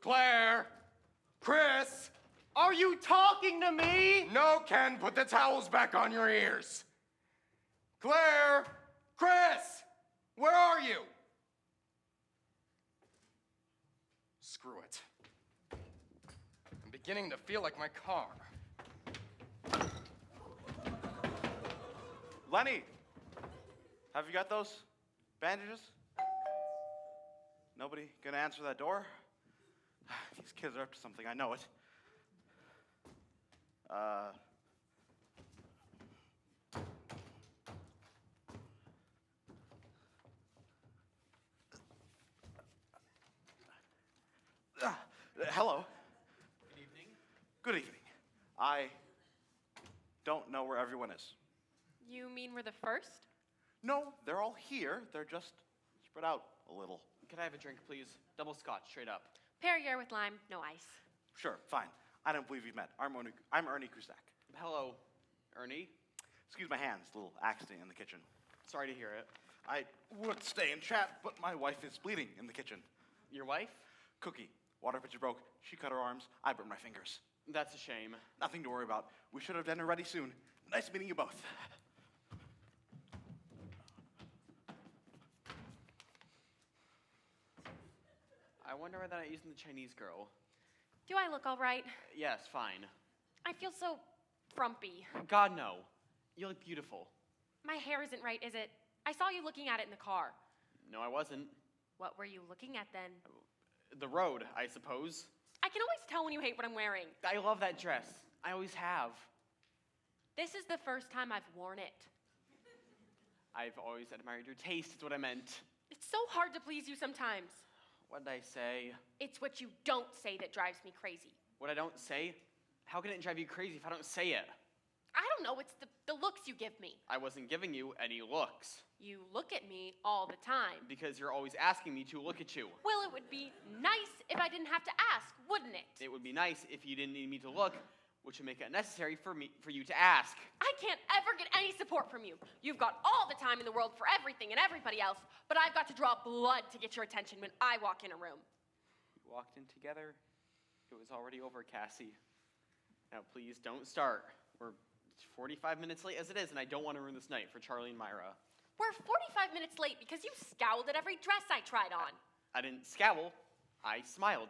Claire? Chris? Are you talking to me? No, Ken, put the towels back on your ears. Claire? Chris? Where are you? Screw it. I'm beginning to feel like my car. Lenny, have you got those bandages? Nobody gonna answer that door? These kids are up to something, I know it. Hello. Good evening. Good evening. I don't know where everyone is. You mean we're the first? No, they're all here. They're just spread out a little. Can I have a drink, please? Double scotch, straight up. Perrier with lime, no ice. Sure, fine. I don't believe you've met. I'm Ernie Cusack. Hello, Ernie. Excuse my hands, a little accident in the kitchen. Sorry to hear it. I would stay and chat, but my wife is bleeding in the kitchen. Your wife? Cookie, water pitcher broke. She cut her arms. I burned my fingers. That's a shame. Nothing to worry about. We should have dinner ready soon. Nice meeting you both. I wonder why they're not using the Chinese girl. Do I look all right? Yes, fine. I feel so frumpy. God, no. You look beautiful. My hair isn't right, is it? I saw you looking at it in the car. No, I wasn't. What were you looking at then? The road, I suppose. I can always tell when you hate what I'm wearing. I love that dress. I always have. This is the first time I've worn it. I've always admired your taste, is what I meant. It's so hard to please you sometimes. What did I say? It's what you don't say that drives me crazy. What I don't say? How can it drive you crazy if I don't say it? I don't know, it's the looks you give me. I wasn't giving you any looks. You look at me all the time. Because you're always asking me to look at you. Well, it would be nice if I didn't have to ask, wouldn't it? It would be nice if you didn't need me to look, which would make it necessary for you to ask. I can't ever get any support from you. You've got all the time in the world for everything and everybody else, but I've got to draw blood to get your attention when I walk in a room. We walked in together. It was already over, Cassie. Now, please don't start. We're 45 minutes late as it is, and I don't want to ruin this night for Charlie and Myra. We're 45 minutes late because you scowled at every dress I tried on. I didn't scowl. I smiled.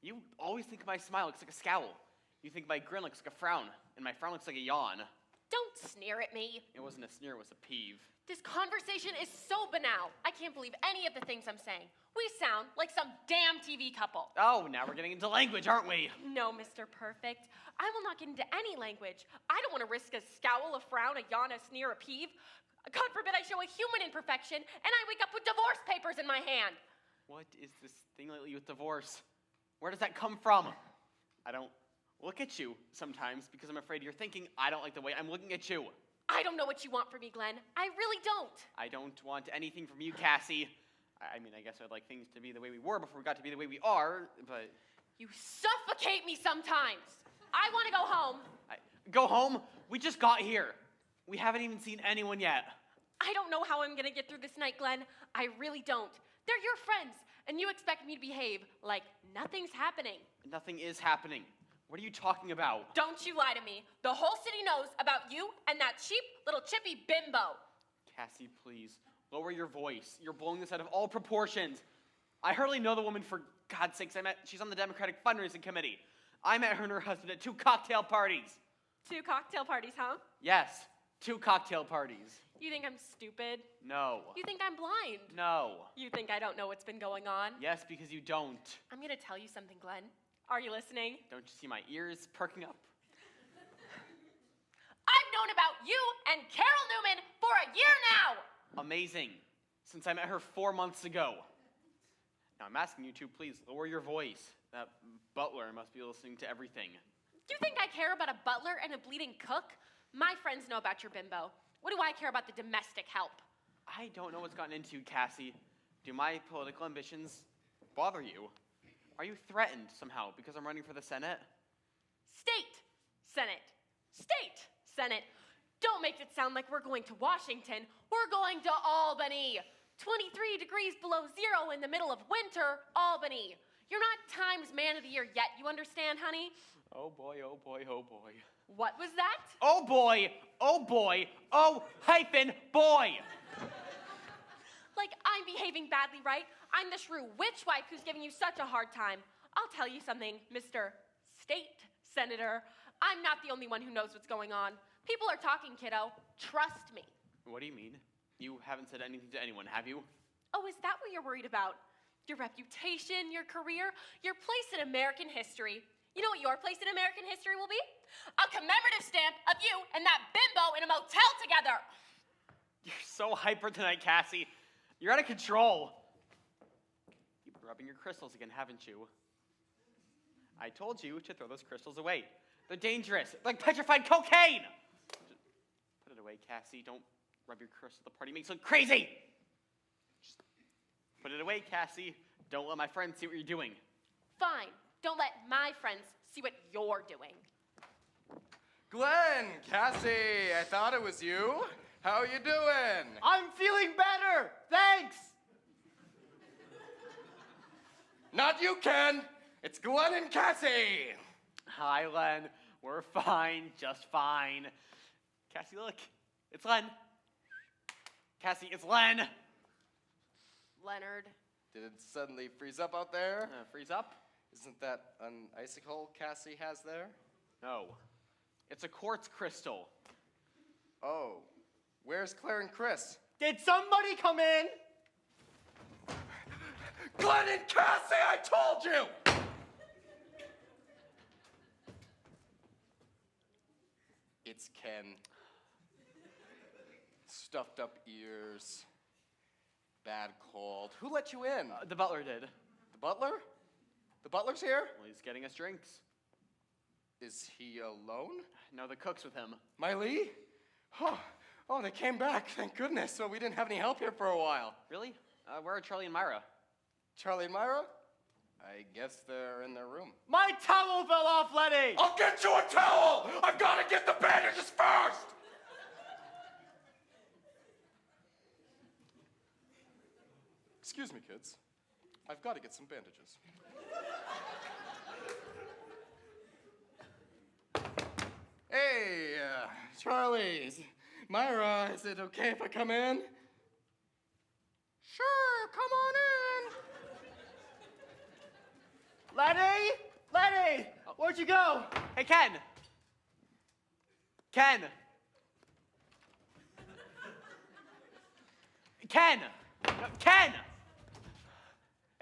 You always think my smile looks like a scowl. You think my grin looks like a frown, and my frown looks like a yawn. Don't sneer at me. It wasn't a sneer, it was a peeve. This conversation is so banal. I can't believe any of the things I'm saying. We sound like some damn TV couple. Oh, now we're getting into language, aren't we? No, Mr. Perfect. I will not get into any language. I don't want to risk a scowl, a frown, a yawn, a sneer, a peeve. God forbid I show a human imperfection and I wake up with divorce papers in my hand. What is this thing lately with divorce? Where does that come from? I don't look at you sometimes because I'm afraid you're thinking I don't like the way I'm looking at you. I don't know what you want from me, Glenn. I really don't. I don't want anything from you, Cassie. I mean, I guess I'd like things to be the way we were before we got to be the way we are, but... You suffocate me sometimes. I want to go home. Go home? We just got here. We haven't even seen anyone yet. I don't know how I'm going to get through this night, Glenn. I really don't. They're your friends, and you expect me to behave like nothing's happening. Nothing is happening. What are you talking about? Don't you lie to me. The whole city knows about you and that cheap little chippy bimbo. Cassie, please, lower your voice. You're blowing this out of all proportions. I hardly know the woman, for God's sakes. She's on the Democratic Fundraising Committee. I met her and her husband at 2 cocktail parties. 2 cocktail parties, huh? Yes, 2 cocktail parties. You think I'm stupid? No. You think I'm blind? No. You think I don't know what's been going on? Yes, because you don't. I'm going to tell you something, Glenn. Are you listening? Don't you see my ears perking up? I've known about you and Carol Newman for a year now! Amazing. Since I met her 4 months ago. Now I'm asking you to please lower your voice. That butler must be listening to everything. Do you think I care about a butler and a bleeding cook? My friends know about your bimbo. What do I care about the domestic help? I don't know what's gotten into you, Cassie. Do my political ambitions bother you? Are you threatened somehow because I'm running for the Senate? State, Senate. State Senate. Don't make it sound like we're going to Washington. We're going to Albany. 23 degrees below zero in the middle of winter, Albany. You're not Times Man of the Year yet, you understand, honey? Oh boy, oh boy, oh boy. What was that? Oh boy, oh boy, oh hyphen boy. Like I'm behaving badly, right? I'm the shrew witch wife who's giving you such a hard time. I'll tell you something, Mr. State Senator. I'm not the only one who knows what's going on. People are talking, kiddo. Trust me. What do you mean? You haven't said anything to anyone, have you? Oh, is that what you're worried about? Your reputation, your career, your place in American history. You know what your place in American history will be? A commemorative stamp of you and that bimbo in a motel together. You're so hyper tonight, Cassie. You're out of control. You've been rubbing your crystals again, haven't you? I told you to throw those crystals away. They're dangerous, like petrified cocaine. Just put it away, Cassie. Don't rub your crystal at the party. It makes you look crazy. Just put it away, Cassie. Don't let my friends see what you're doing. Fine. Don't let my friends see what you're doing. Glenn, Cassie, I thought it was you. How you doing? I'm feeling better. Thanks. Not you, Ken. It's Glenn and Cassie. Hi, Len. We're fine, just fine. Cassie, look. It's Len. Cassie, it's Len. Leonard. Did it suddenly freeze up out there? Freeze up? Isn't that an icicle Cassie has there? No. It's a quartz crystal. Oh. Where's Claire and Chris? Did somebody come in? Glenn and Cassie, I told you! It's Ken. Stuffed up ears. Bad cold. Who let you in? The butler did. The butler? The butler's here? Well, he's getting us drinks. Is he alone? No, the cook's with him. Miley? Oh, they came back. Thank goodness. So we didn't have any help here for a while. Really? Where are Charlie and Myra? Charlie and Myra? I guess they're in their room. My towel fell off, Lenny. I'll get you a towel! I've got to get the bandages first! Excuse me, kids. I've got to get some bandages. Hey, Charlie. Myra, is it okay if I come in? Sure, come on in. Lenny? Lenny! Where'd you go? Hey, Ken! Ken! Ken! No, Ken!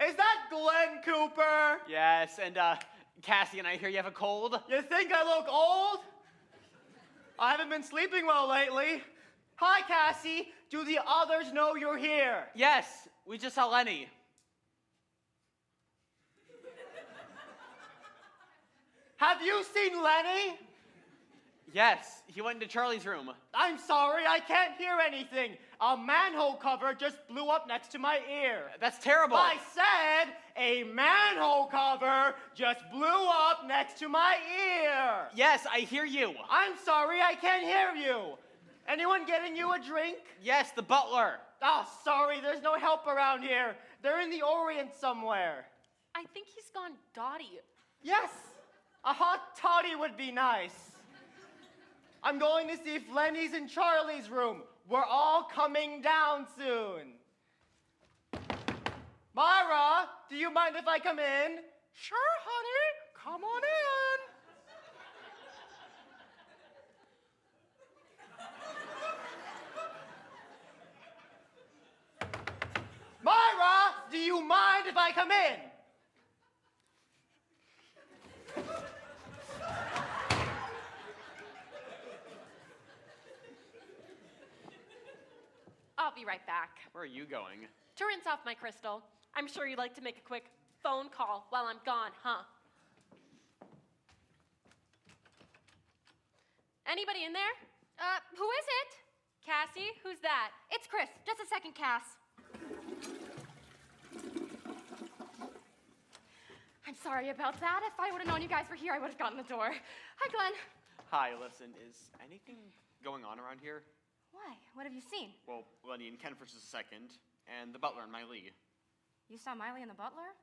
Is that Glenn Cooper? Yes, and Cassie and I hear you have a cold. You think I look old? I haven't been sleeping well lately. Hi, Cassie. Do the others know you're here? Yes, we just saw Lenny. Have you seen Lenny? Yes, he went into Charlie's room. I'm sorry, I can't hear anything. A manhole cover just blew up next to my ear. That's terrible. I said a manhole cover just blew up next to my ear. Yes, I hear you. I'm sorry, I can't hear you. Anyone getting you a drink? Yes, the butler. Oh, sorry, there's no help around here. They're in the Orient somewhere. I think he's gone dotty. Yes, a hot toddy would be nice. I'm going to see if Lenny's in Charlie's room. We're all coming down soon. Myra, do you mind if I come in? Sure, honey. Come on in. Myra, do you mind if I come in? I'll be right back. Where are you going? To rinse off my crystal. I'm sure you'd like to make a quick phone call while I'm gone, huh? Anybody in there? Who is it? Cassie, who's that? It's Chris. Just a second, Cass. I'm sorry about that. If I would have known you guys were here, I would have gotten the door. Hi, Glenn. Hi, listen, is anything going on around here? Why? What have you seen? Well, Lenny and Ken for just a second, and the butler and Miley. You saw Miley and the butler?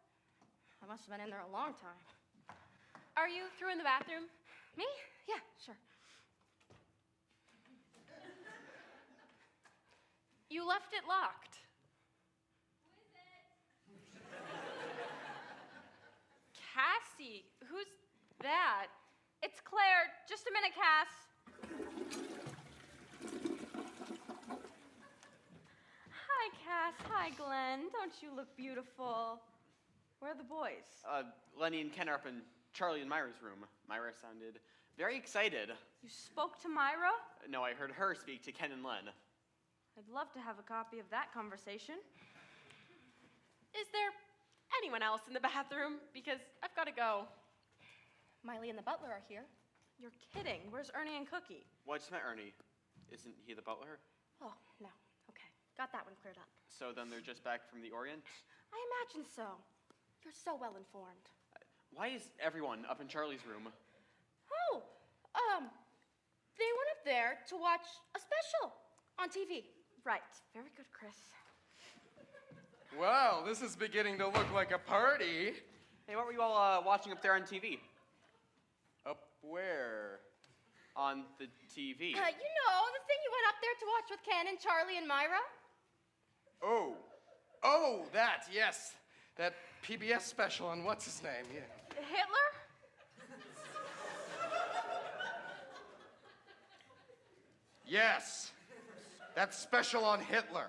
I must have been in there a long time. Are you through in the bathroom? Me? Yeah, sure. You left it locked. Cassie, who's that? It's Claire. Just a minute, Cass. Hi, Cass. Hi, Glenn. Don't you look beautiful? Where are the boys? Lenny and Ken are up in Charlie and Myra's room. Myra sounded very excited. You spoke to Myra? No, I heard her speak to Ken and Len. I'd love to have a copy of that conversation. Is there anyone else in the bathroom? Because I've got to go. Miley and the butler are here. You're kidding. Where's Ernie and Cookie? Well, I just met Ernie. Isn't he the butler? Oh, no. Okay. Got that one cleared up. So then they're just back from the Orient? I imagine so. You're so well informed. Why is everyone up in Charlie's room? Oh, they went up there to watch a special on TV. Right. Very good, Chris. Well, this is beginning to look like a party. Hey, what were you all watching up there on TV? Up where? On the TV. You know, the thing you went up there to watch with Ken and Charlie and Myra? Oh, that, yes. That PBS special on what's his name, yeah. Hitler? Yes, that special on Hitler.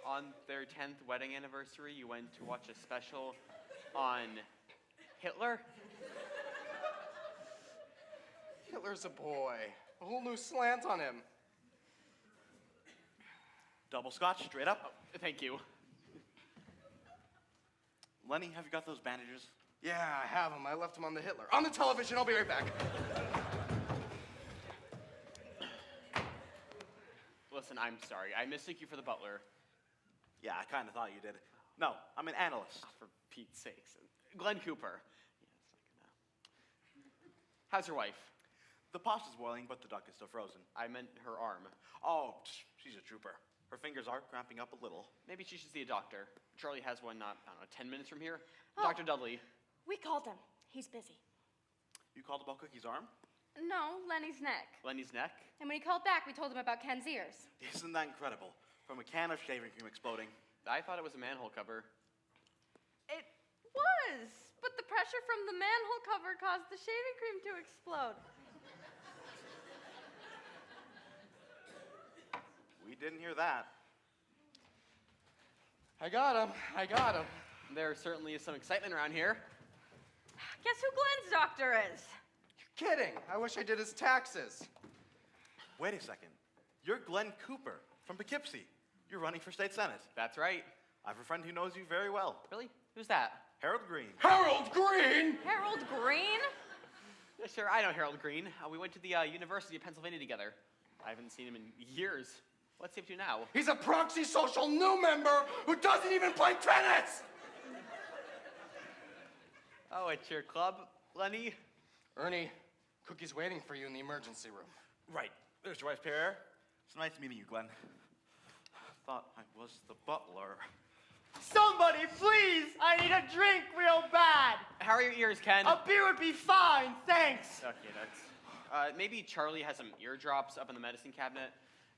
On their 10th wedding anniversary, you went to watch a special on Hitler? Hitler's a boy. A whole new slant on him. Double scotch, straight up. Thank you. Lenny, have you got those bandages? Yeah, I have him. I left him on the Hitler. On the television, I'll be right back. Listen, I'm sorry. I mistook you for the butler. Yeah, I kind of thought you did. No, I'm an analyst. For Pete's sakes. Glenn Cooper. How's your wife? The pasta's boiling, but the duck is still frozen. I meant her arm. Oh, she's a trooper. Her fingers are cramping up a little. Maybe she should see a doctor. Charlie has one, I don't know, 10 minutes from here. Oh. Dr. Dudley. We called him. He's busy. You called about Cookie's arm? No, Lenny's neck. Lenny's neck. And when he called back, we told him about Ken's ears. Isn't that incredible? From a can of shaving cream exploding. I thought it was a manhole cover. It was, but the pressure from the manhole cover caused the shaving cream to explode. We didn't hear that. I got him. There certainly is some excitement around here. Guess who Glenn's doctor is? You're kidding. I wish I did his taxes. Wait a second. You're Glenn Cooper from Poughkeepsie. You're running for state senate. That's right. I have a friend who knows you very well. Really? Who's that? Harold Green. Harold Green! Harold Green? Yeah, sure, I know Harold Green. We went to the University of Pennsylvania together. I haven't seen him in years. What's he up to now? He's a proxy social new member who doesn't even play tennis! Oh, at your club, Lenny? Ernie, Cookie's waiting for you in the emergency room. Right. There's your wife, Pierre. It's nice meeting you, Glenn. Thought I was the butler. Somebody, please! I need a drink real bad. How are your ears, Ken? A beer would be fine, thanks. Okay, that's... maybe Charlie has some eardrops up in the medicine cabinet.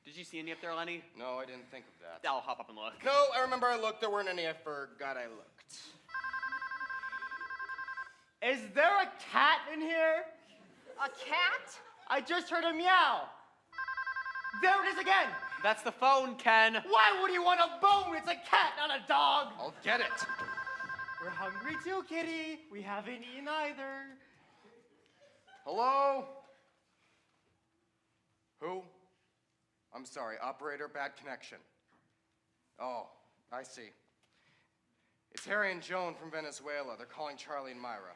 Did you see any up there, Lenny? No, I didn't think of that. I'll hop up and look. No, I remember I looked. There weren't any. I forgot I looked. Is there a cat in here? A cat? I just heard a meow. There it is again. That's the phone, Ken. Why would he want a bone? It's a cat, not a dog. I'll get it. We're hungry too, kitty. We haven't eaten either. Hello? Who? I'm sorry, operator, bad connection. Oh, I see. It's Harry and Joan from Venezuela. They're calling Charlie and Myra.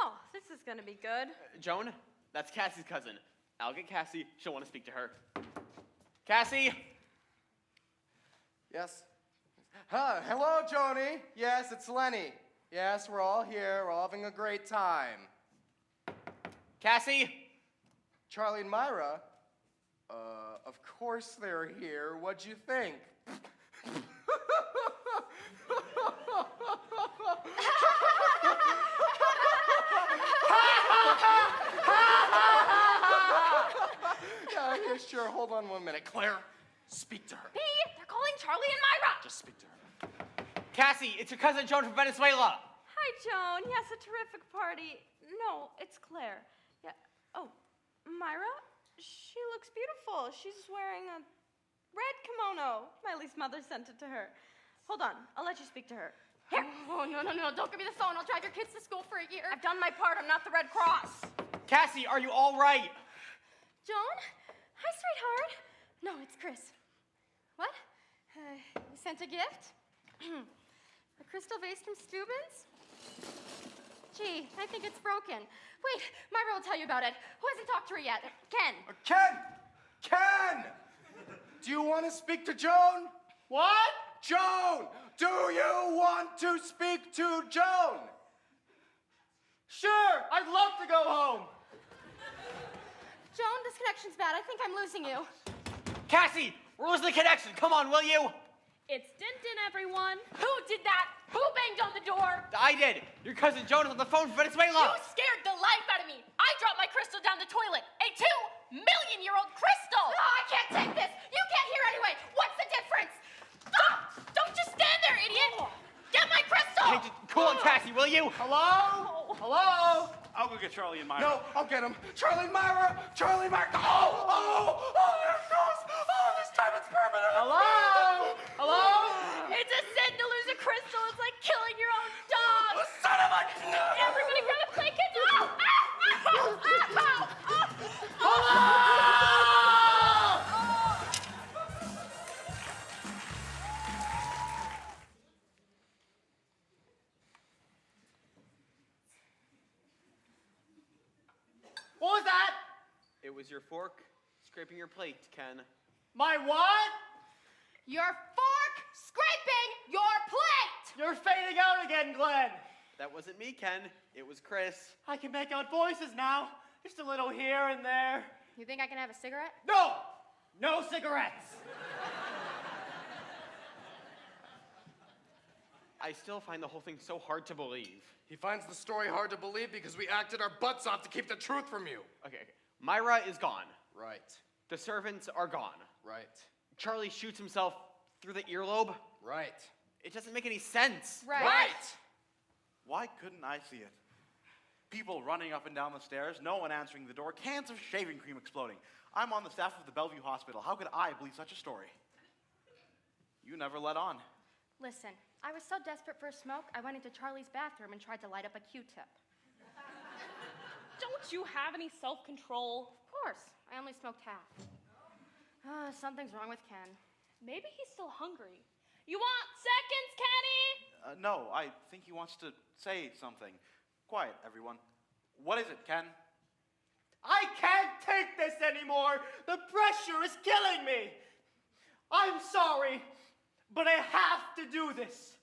Oh, this is gonna be good. Joan, that's Cassie's cousin. I'll get Cassie. She'll want to speak to her. Cassie? Yes? Hello, Joni. Yes, it's Lenny. Yes, we're all here. We're all having a great time. Cassie? Charlie and Myra? Of course they're here. What'd you think? Yeah, sure. Hold on 1 minute. Claire, speak to her. B, they're calling Charlie and Myra. Just speak to her. Cassie, it's your cousin Joan from Venezuela. Hi, Joan. Yes, a terrific party. No, it's Claire. Yeah. Oh, Myra? She looks beautiful. She's wearing a red kimono. Miley's mother sent it to her. Hold on. I'll let you speak to her. Here. Oh, no. Don't give me the phone. I'll drive your kids to school for a year. I've done my part. I'm not the Red Cross. Cassie, are you all right? Joan? Hi, sweetheart. No, it's Chris. What? You sent a gift? A crystal vase from Steuben's? Gee, I think it's broken. Wait, Myra will tell you about it. Who hasn't talked to her yet? Ken. Ken! Do you want to speak to Joan? What? Joan! Do you want to speak to Joan? Sure, I'd love to go home. Joan, this connection's bad. I think I'm losing you. Cassie, we're losing the connection. Come on, will you? It's Dintin, everyone. Who did that? Who banged on the door? I did. Your cousin Joan is on the phone from Venezuela. You scared the life out of me. I dropped my crystal down the toilet. A 2-million-year-old crystal. Oh, I can't take this. You can't hear anyway. What's the difference? Stop! Don't just stand there, idiot. Get my crystal. Hey, just cool it, Cassie, will you? Hello? Hello? I'll go get Charlie and Myra. No, I'll get him. Charlie and Myra! Charlie and Myra! Oh, there it goes! Oh, this time it's permanent! Hello? Hello? It's a sin to lose a crystal. It's like killing your own dog. Son of a... Everybody grab a play, kids. Oh! What was that? It was your fork scraping your plate, Ken. My what? Your fork scraping your plate. You're fading out again, Glenn. That wasn't me, Ken. It was Chris. I can make out voices now. Just a little here and there. You think I can have a cigarette? No! No cigarettes. I still find the whole thing so hard to believe. He finds the story hard to believe because we acted our butts off to keep the truth from you. Okay. Myra is gone. Right. The servants are gone. Right. Charlie shoots himself through the earlobe. Right. It doesn't make any sense. Right. Why couldn't I see it? People running up and down the stairs, no one answering the door, cans of shaving cream exploding. I'm on the staff of the Bellevue Hospital. How could I believe such a story? You never let on. Listen, I was so desperate for a smoke, I went into Charlie's bathroom and tried to light up a Q-tip. Don't you have any self-control? Of course, I only smoked half. Something's wrong with Ken. Maybe he's still hungry. You want seconds, Kenny? No, I think he wants to say something. Quiet, everyone. What is it, Ken? I can't take this anymore. The pressure is killing me. I'm sorry, but I have to do this.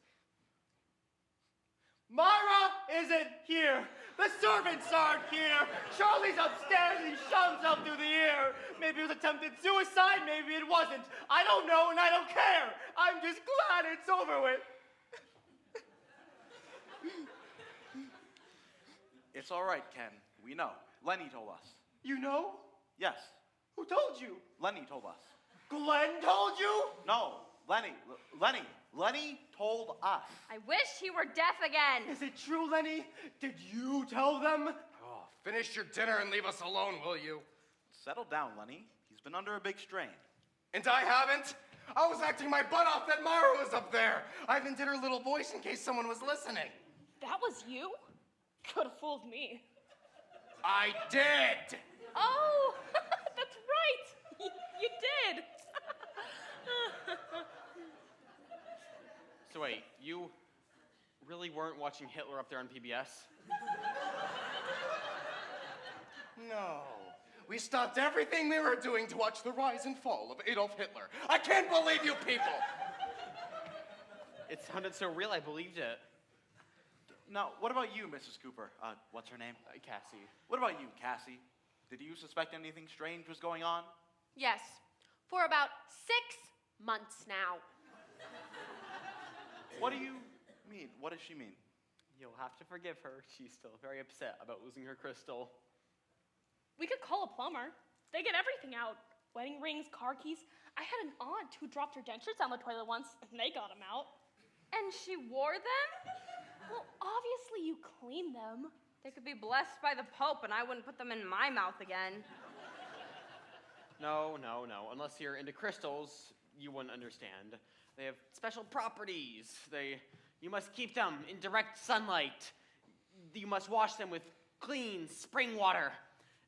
Myra isn't here. The servants aren't here. Charlie's upstairs and he shot himself through the ear. Maybe it was attempted suicide, maybe it wasn't. I don't know and I don't care. I'm just glad it's over with. It's all right, Ken. We know. Lenny told us. You know? Yes, Who told you? Lenny told us. Glenn told you? No, Lenny told us. I wish he were deaf again. Is it true, Lenny? Did you tell them? Oh, finish your dinner and leave us alone, will you? Settle down, Lenny. He's been under a big strain. And I haven't. I was acting my butt off that Myra was up there. I even did her little voice in case someone was listening. That was you? Could have fooled me. I did. Oh, that's right. You did. So wait, you really weren't watching Hitler up there on PBS? No. We stopped everything we were doing to watch the rise and fall of Adolf Hitler. I can't believe you people. It sounded so real, I believed it. Now, what about you, Mrs. Cooper? What's her name? Cassie. What about you, Cassie? Did you suspect anything strange was going on? Yes, for about 6 months now. What do you mean? What does she mean? You'll have to forgive her. She's still very upset about losing her crystal. We could call a plumber. They get everything out. Wedding rings, car keys. I had an aunt who dropped her dentures down the toilet once, and they got them out. And she wore them? Well, obviously you cleaned them. They could be blessed by the Pope, and I wouldn't put them in my mouth again. No. Unless you're into crystals, you wouldn't understand. They have special properties. You must keep them in direct sunlight. You must wash them with clean spring water.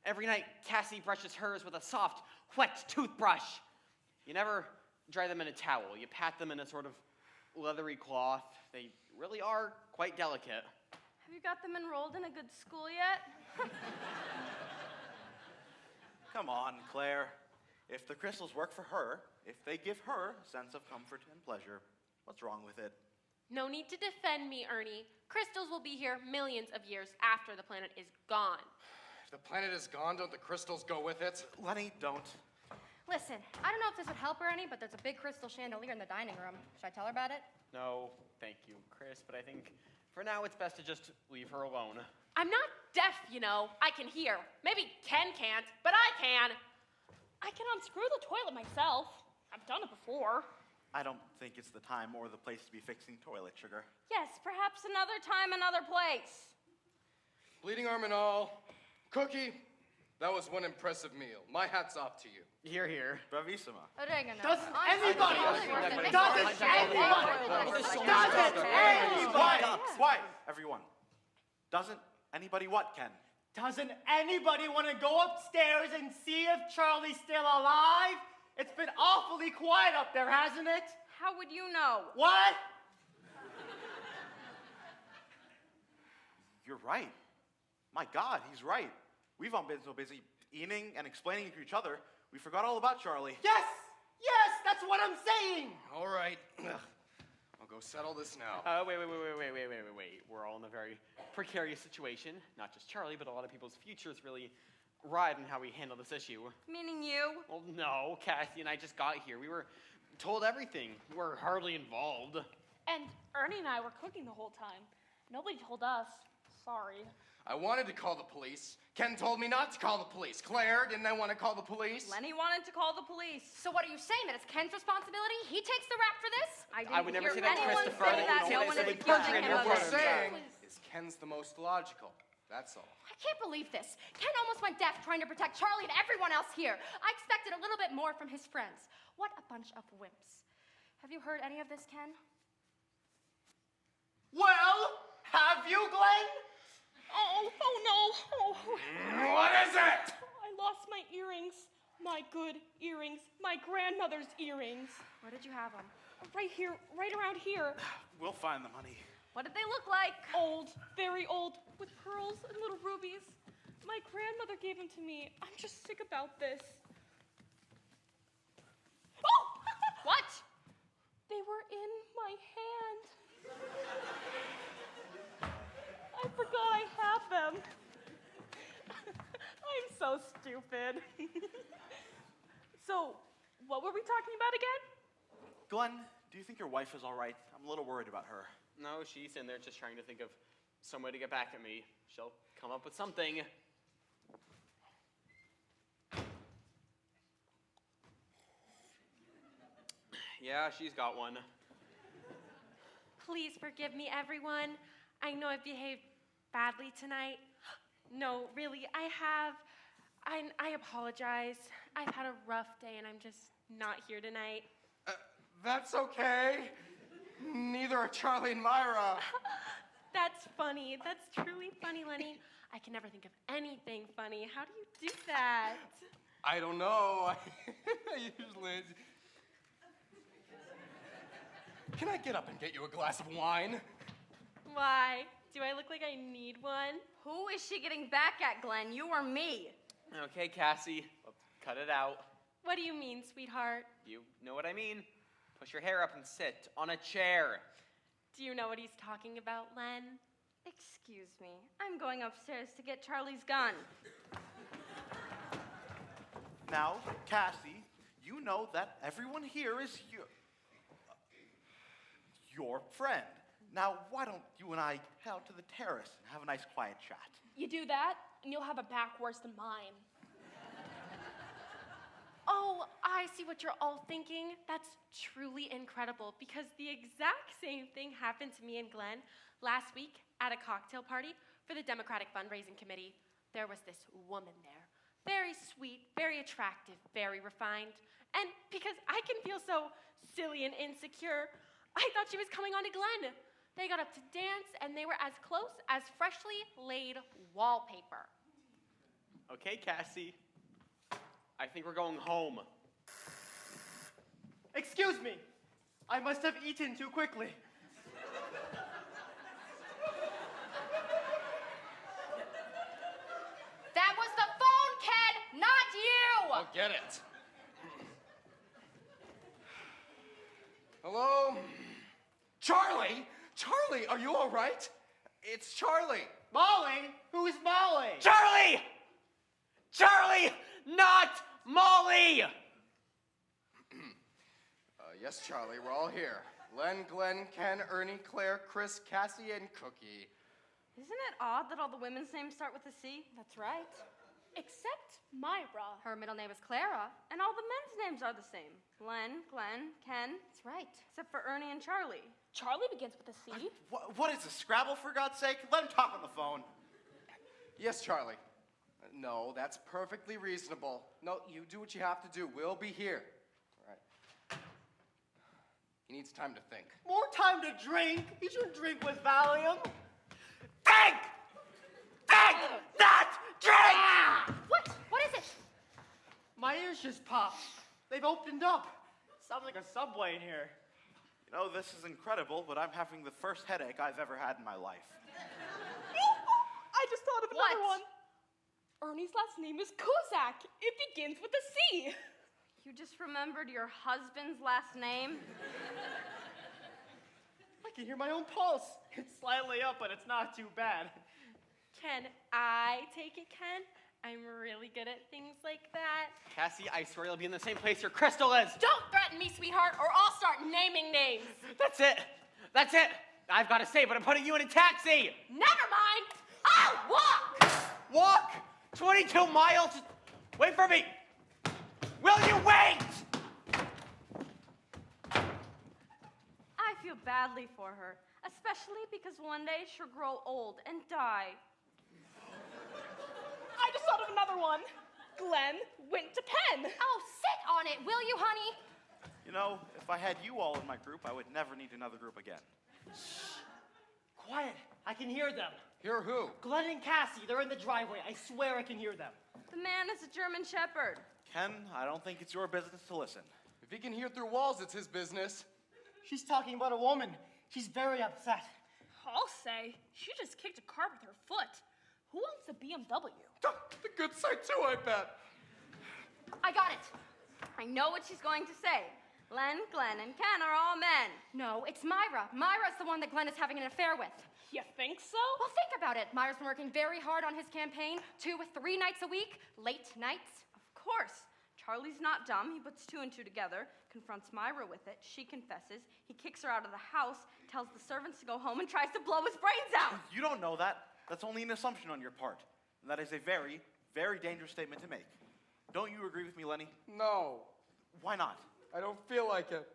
Every night, Cassie brushes hers with a soft, wet toothbrush. You never dry them in a towel. You pat them in a sort of leathery cloth. They really are quite delicate. Have you got them enrolled in a good school yet? Come on, Claire. If the crystals work for her, if they give her a sense of comfort and pleasure, what's wrong with it? No need to defend me, Ernie. Crystals will be here millions of years after the planet is gone. If the planet is gone, don't the crystals go with it? Lenny, don't. Listen, I don't know if this would help her any, but there's a big crystal chandelier in the dining room. Should I tell her about it? No, thank you, Chris, but I think for now it's best to just leave her alone. I'm not deaf, you know. I can hear. Maybe Ken can't, but I can. I can unscrew the toilet myself. I've done it before. I don't think it's the time or the place to be fixing toilet sugar. Yes, perhaps another time, another place. Bleeding arm and all. Cookie, that was one impressive meal. My hat's off to you. Here. Bravissima. Oregano. Doesn't Honestly, anybody- totally worth it. Doesn't anybody- Quiet, everyone. Doesn't anybody what, Ken? Doesn't anybody want to go upstairs and see if Charlie's still alive? It's been awfully quiet up there, hasn't it? How would you know? What? You're right. My God, he's right. We've all been so busy eating and explaining to each other, we forgot all about Charlie. Yes, that's what I'm saying. All right. I'll go settle this now. Wait. We're all in a very precarious situation. Not just Charlie, but a lot of people's futures really ride on how we handle this issue. Meaning you? Well, no, Cassie and I just got here. We were told everything. We're hardly involved. And Ernie and I were cooking the whole time. Nobody told us. Sorry. I wanted to call the police. Ken told me not to call the police. Claire, didn't I want to call the police? Lenny wanted to call the police. So what are you saying, that it's Ken's responsibility? He takes the rap for this? I would never hear say that, anyone Christopher. say that. No No one one said is it. Perjury accusing and him What of we're it. saying is Ken's the most logical. That's all. I can't believe this. Ken almost went deaf trying to protect Charlie and everyone else here. I expected a little bit more from his friends. What a bunch of wimps. Have you heard any of this, Ken? Well, have you, Glenn? Oh no. What is it? I lost my earrings. My good earrings. My grandmother's earrings. Where did you have them? Right here, right around here. We'll find the money. What did they look like? Old, very old, with pearls and little rubies. My grandmother gave them to me. I'm just sick about this. Oh! What? They were in my hand. I forgot I had them. I'm so stupid. So, what were we talking about again? Glenn, do you think your wife is all right? I'm a little worried about her. No, she's in there just trying to think of some way to get back at me. She'll come up with something. Yeah, she's got one. Please forgive me, everyone. I know I've behaved badly tonight. No, really, I have. I apologize. I've had a rough day and I'm just not here tonight. That's okay. Neither are Charlie and Myra. That's funny. That's truly funny, Lenny. I can never think of anything funny. How do you do that? I don't know. I usually... Can I get up and get you a glass of wine? Why? Do I look like I need one? Who is she getting back at, Glenn? You or me? Okay, Cassie, cut it out. What do you mean, sweetheart? You know what I mean. Push your hair up and sit on a chair. Do you know what he's talking about, Len? Excuse me. I'm going upstairs to get Charlie's gun. Now, Cassie, you know that everyone here is your friend. Now, why don't you and I head out to the terrace and have a nice quiet chat? You do that, and you'll have a back worse than mine. Oh, I see what you're all thinking. That's truly incredible because the exact same thing happened to me and Glenn last week at a cocktail party for the Democratic Fundraising Committee. There was this woman there, very sweet, very attractive, very refined. And because I can feel so silly and insecure, I thought she was coming on to Glenn. They got up to dance, and they were as close as freshly laid wallpaper. Okay, Cassie. I think we're going home. Excuse me. I must have eaten too quickly. That was the phone, Ken, not you! I'll get it. Hello? Charlie? Charlie, are you all right? It's Charlie. Molly? Who is Molly? Charlie! Charlie! Not Molly! Yes, Charlie, we're all here. Len, Glenn, Ken, Ernie, Claire, Chris, Cassie, and Cookie. Isn't it odd that all the women's names start with a C? That's right. Except Myra. Her middle name is Clara. And all the men's names are the same. Len, Glenn, Ken, That's right. except for Ernie and Charlie. Charlie begins with a C. What is this, Scrabble, for God's sake? Let him talk on the phone. Yes, Charlie. No, that's perfectly reasonable. No, you do what you have to do. We'll be here. All right. He needs time to think. More time to drink. You should drink with Valium. Think! Think! Not drink! What? What is it? My ears just popped. They've opened up. Sounds like a subway in here. You know, this is incredible, but I'm having the first headache I've ever had in my life. I just thought of another What? one. Ernie's last name is Kozak. It begins with a C. You just remembered your husband's last name? I can hear my own pulse. It's slightly up, but it's not too bad. Can I take it, Ken? I'm really good at things like that. Cassie, I swear you'll be in the same place your Crystal is. Don't threaten me, sweetheart, or I'll start naming names. That's it. That's it. I've got to say, but I'm putting you in a taxi. Never mind. I'll walk. Walk 22 miles. Wait for me. Will you wait? I feel badly for her, especially because one day she'll grow old and die. I just thought of another one. Glenn went to Penn. Oh, sit on it, will you, honey? You know, if I had you all in my group, I would never need another group again. Quiet. I can hear them. Hear who? Glenn and Cassie, they're in the driveway. I swear I can hear them. The man is a German Shepherd. Ken, I don't think it's your business to listen. If he can hear through walls, it's his business. She's talking about a woman. She's very upset. I'll say, she just kicked a car with her foot. Who wants a BMW? The good side too, I bet. I got it. I know what she's going to say. Len, Glenn, and Ken are all men. No, it's Myra. Myra's the one that Glenn is having an affair with. You think so? Well, think about it. Myra's been working very hard on his campaign, 2 or 3 nights a week, late nights. Of course. Charlie's not dumb. He puts 2 and 2 together, confronts Myra with it. She confesses. He kicks her out of the house, tells the servants to go home, and tries to blow his brains out. You don't know that. That's only an assumption on your part. And that is a very, very dangerous statement to make. Don't you agree with me, Lenny? No, Why not? I don't feel like it.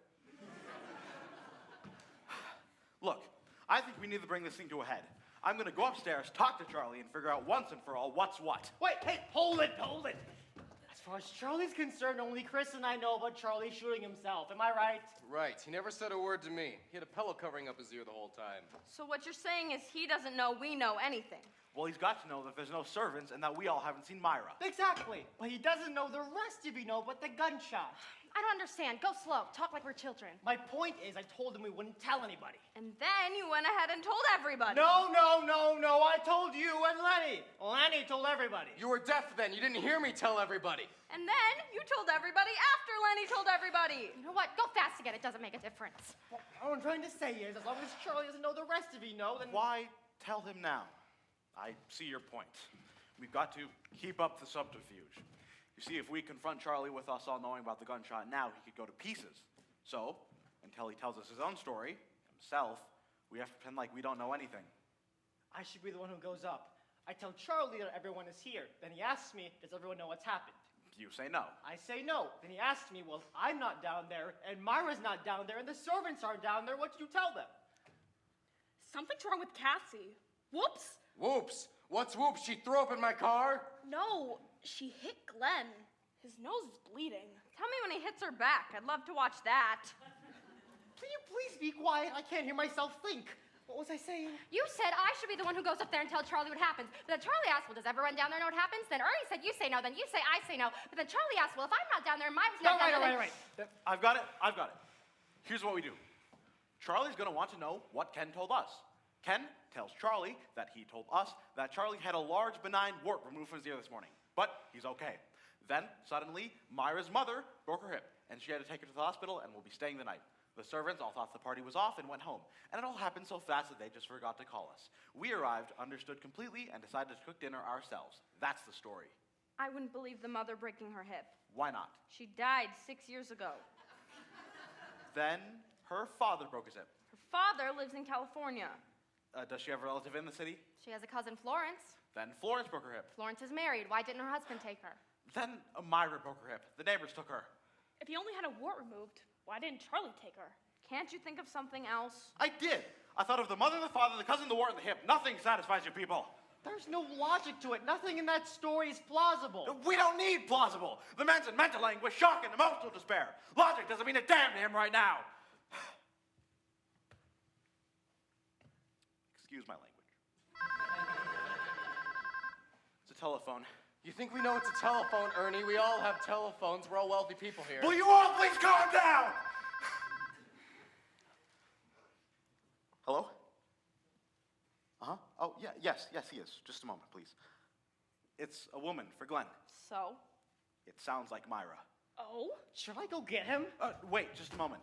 Look, I think we need to bring this thing to a head. I'm going to go upstairs, talk to Charlie, and figure out once and for all what's what. Wait, hey, hold it. As far as Charlie's concerned, only Chris and I know about Charlie shooting himself. Am I right? Right, he never said a word to me. He had a pillow covering up his ear the whole time. So what you're saying is he doesn't know we know anything. Well, he's got to know that there's no servants and that we all haven't seen Myra. Exactly. But he doesn't know the rest of you know but the gunshot. I don't understand. Go slow. Talk like we're children. My point is I told him we wouldn't tell anybody. And then you went ahead and told everybody. No. I told you and Lenny. Lenny told everybody. You were deaf then. You didn't hear me tell everybody. And then you told everybody after Lenny told everybody. You know what? Go fast again. It doesn't make a difference. All I'm trying to say is as long as Charlie doesn't know the rest of you know, then... Why tell him now. I see your point. We've got to keep up the subterfuge. You see, if we confront Charlie with us all knowing about the gunshot now, he could go to pieces. So, until he tells us his own story, himself, we have to pretend like we don't know anything. I should be the one who goes up. I tell Charlie that everyone is here. Then he asks me, does everyone know what's happened? You say no. I say no. Then he asks me, well, I'm not down there, and Myra's not down there, and the servants aren't down there. What do you tell them? Something's wrong with Cassie. Whoops! Whoops! What's whoops? She threw up in my car? No, she hit Glenn. His nose is bleeding. Tell me when he hits her back. I'd love to watch that. Can you please be quiet? I can't hear myself think. What was I saying? You said I should be the one who goes up there and tell Charlie what happens. But then Charlie asked, well, does everyone down there know what happens? Then Ernie said, you say no. Then you say, I say no. But then Charlie asked, well, if I'm not down there and Myra's not down there, Right. I've got it. Here's what we do. Charlie's gonna want to know what Ken told us. Ken tells Charlie that he told us that Charlie had a large benign wart removed from his ear this morning, but he's okay. Then, suddenly, Myra's mother broke her hip, and she had to take her to the hospital and will be staying the night. The servants all thought the party was off and went home, and it all happened so fast that they just forgot to call us. We arrived, understood completely, and decided to cook dinner ourselves. That's the story. I wouldn't believe the mother breaking her hip. Why not? She died 6 years ago. Then, her father broke his hip. Her father lives in California. Does she have a relative in the city? she has a cousin, Florence. Then Florence broke her hip. Florence is married. Why didn't her husband take her? Then Myra broke her hip. The neighbors took her. If he only had a wart removed, why didn't Charlie take her? Can't you think of something else? I did. I thought of the mother, the father, the cousin, the wart, and the hip. Nothing satisfies you people. There's no logic to it. Nothing in that story is plausible. We don't need plausible. The man's in mental anguish, shock, and emotional despair. Logic doesn't mean a damn to him right now. Excuse my language. It's a telephone. You think we know it's a telephone, Ernie? We all have telephones. We're all wealthy people here. Will you all please calm down? Hello? Uh-huh. Oh, yeah, yes, he is. Just a moment, please. It's a woman for Glenn. So? It sounds like Myra. Oh? Should I go get him? Wait, just a moment.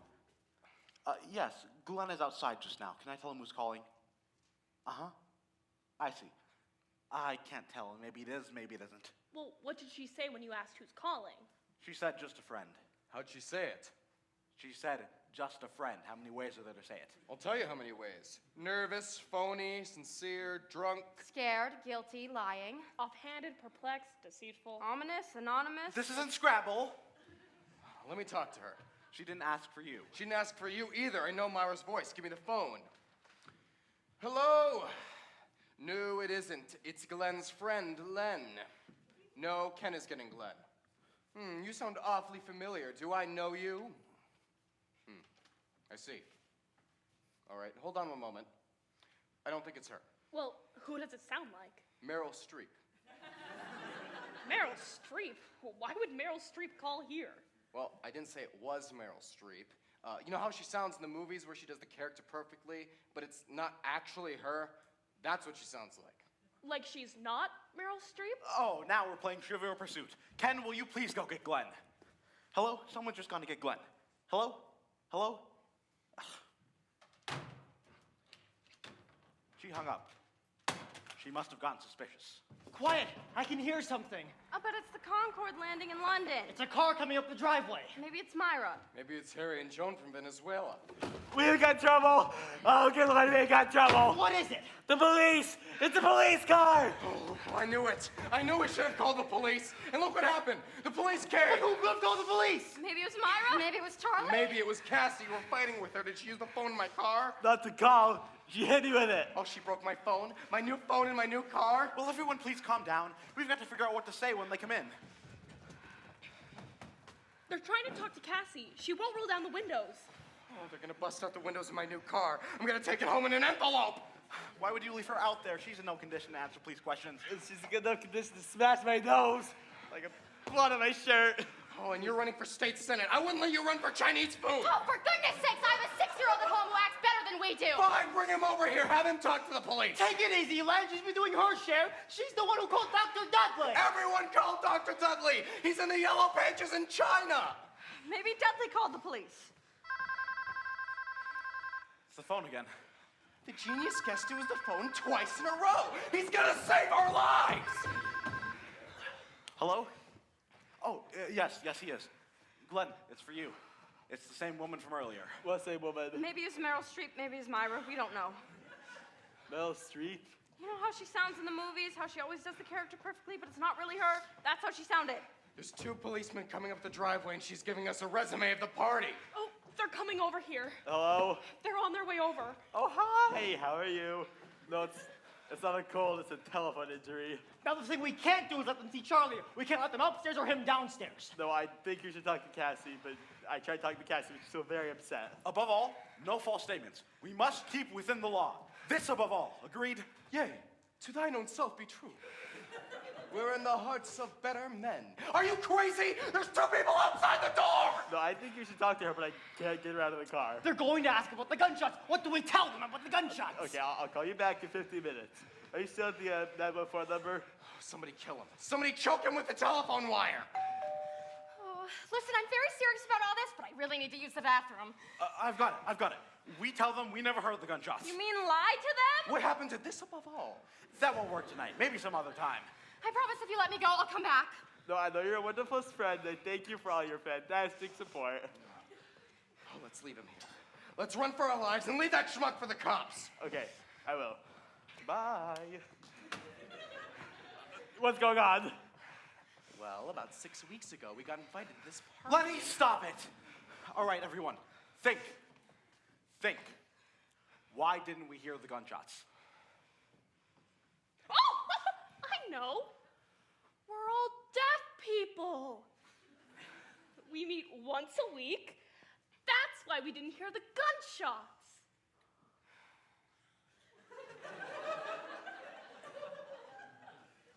Yes, Glenn is outside just now. Can I tell him who's calling? Uh-huh. I see. I can't tell. Maybe it is, maybe it isn't. Well, what did she say when you asked who's calling? She said just a friend. How'd she say it? She said just a friend. How many ways are there to say it? I'll tell you how many ways. Nervous, phony, sincere, drunk. Scared, guilty, lying. Offhanded, perplexed, deceitful. Ominous, anonymous. This isn't Scrabble. Let me talk to her. She didn't ask for you. She didn't ask for you either. I know Myra's voice. Give me the phone. Hello? No, it isn't. It's Glenn's friend, Len. No, Ken is getting Glenn. You sound awfully familiar. Do I know you? I see. All right, hold on one moment. I don't think it's her. Well, who does it sound like? Meryl Streep. Meryl Streep? Well, why would Meryl Streep call here? Well, I didn't say it was Meryl Streep. You know how she sounds in the movies where she does the character perfectly, but it's not actually her? That's what she sounds like. Like she's not Meryl Streep? Oh, now we're playing Trivial Pursuit. Ken, will you please go get Glenn? Hello? Someone's just gone to get Glenn. Hello? Hello? She hung up. She must have gotten suspicious. Quiet! I can hear something. Oh, but it's the Concorde landing in London. It's a car coming up the driveway. Maybe it's Myra. Maybe it's Harry and Joan from Venezuela. We got trouble. Oh, good Lord, we got trouble. What is it? The police. It's a police car. Oh, I knew it. I knew we should have called the police. And look what happened. The police came. Who called the police? Maybe it was Myra. Maybe it was Charlie. Maybe it was Cassie. You were fighting with her. Did she use the phone in my car? Not the call. She hit me with it. Oh, she broke my phone? My new phone in my new car? Will everyone please calm down? We've got to figure out what to say when they come in. They're trying to talk to Cassie. She won't roll down the windows. Oh, they're gonna bust out the windows of my new car. I'm gonna take it home in an envelope. Why would you leave her out there? She's in no condition to answer police questions. She's in good enough condition to smash my nose. Like a blood on my shirt. Oh, and you're running for state senate. I wouldn't let you run for Chinese food. Oh, for goodness sakes, I have a 6-year-old at home who acts better than we do. Fine, bring him over here. Have him talk to the police. Take it easy, Len. She's been doing her share. She's the one who called Dr. Dudley. Everyone call Dr. Dudley. He's in the yellow pages in China. Maybe Dudley called the police. It's the phone again. The genius guest used the phone twice in a row. He's gonna save our lives! Hello? Oh, yes, he is. Glenn, it's for you. It's the same woman from earlier. What same woman? Maybe it's Meryl Streep, maybe it's Myra, we don't know. Meryl Streep? You know how she sounds in the movies, how she always does the character perfectly, but it's not really her? That's how she sounded. There's 2 policemen coming up the driveway, and she's giving us a resume of the party. Oh, they're coming over here. Hello? They're on their way over. Oh, hi. How are you? No, it's not a cold, it's a telephone injury. Now the thing we can't do is let them see Charlie. We can't let them upstairs or him downstairs. No, I think you should talk to Cassie, but I tried talking to Cassie, but she's still very upset. Above all, no false statements. We must keep within the law. This above all. Agreed? Yea, to thine own self be true. We're in the hearts of better men. Are you crazy? There's 2 people outside the door! No, I think you should talk to her, but I can't get her out of the car. They're going to ask about the gunshots. What do we tell them about the gunshots? Okay, I'll call you back in 15 minutes. Are you still at the 914 number? Somebody kill him. Somebody choke him with the telephone wire. Oh, listen, I'm very serious about all this, but I really need to use the bathroom. I've got it. We tell them we never heard the gunshots. You mean lie to them? What happened to this above all? That won't work tonight. Maybe some other time. I promise if you let me go, I'll come back. No, I know you're a wonderful friend, and thank you for all your fantastic support. Oh, let's leave him here. Let's run for our lives and leave that schmuck for the cops. Okay, I will. Bye. What's going on? Well, about 6 weeks ago, we got invited to this party. Lenny, stop it! All right, everyone. Think. Why didn't we hear the gunshots? Oh, I know. We're all deaf people. We meet once a week. That's why we didn't hear the gunshots.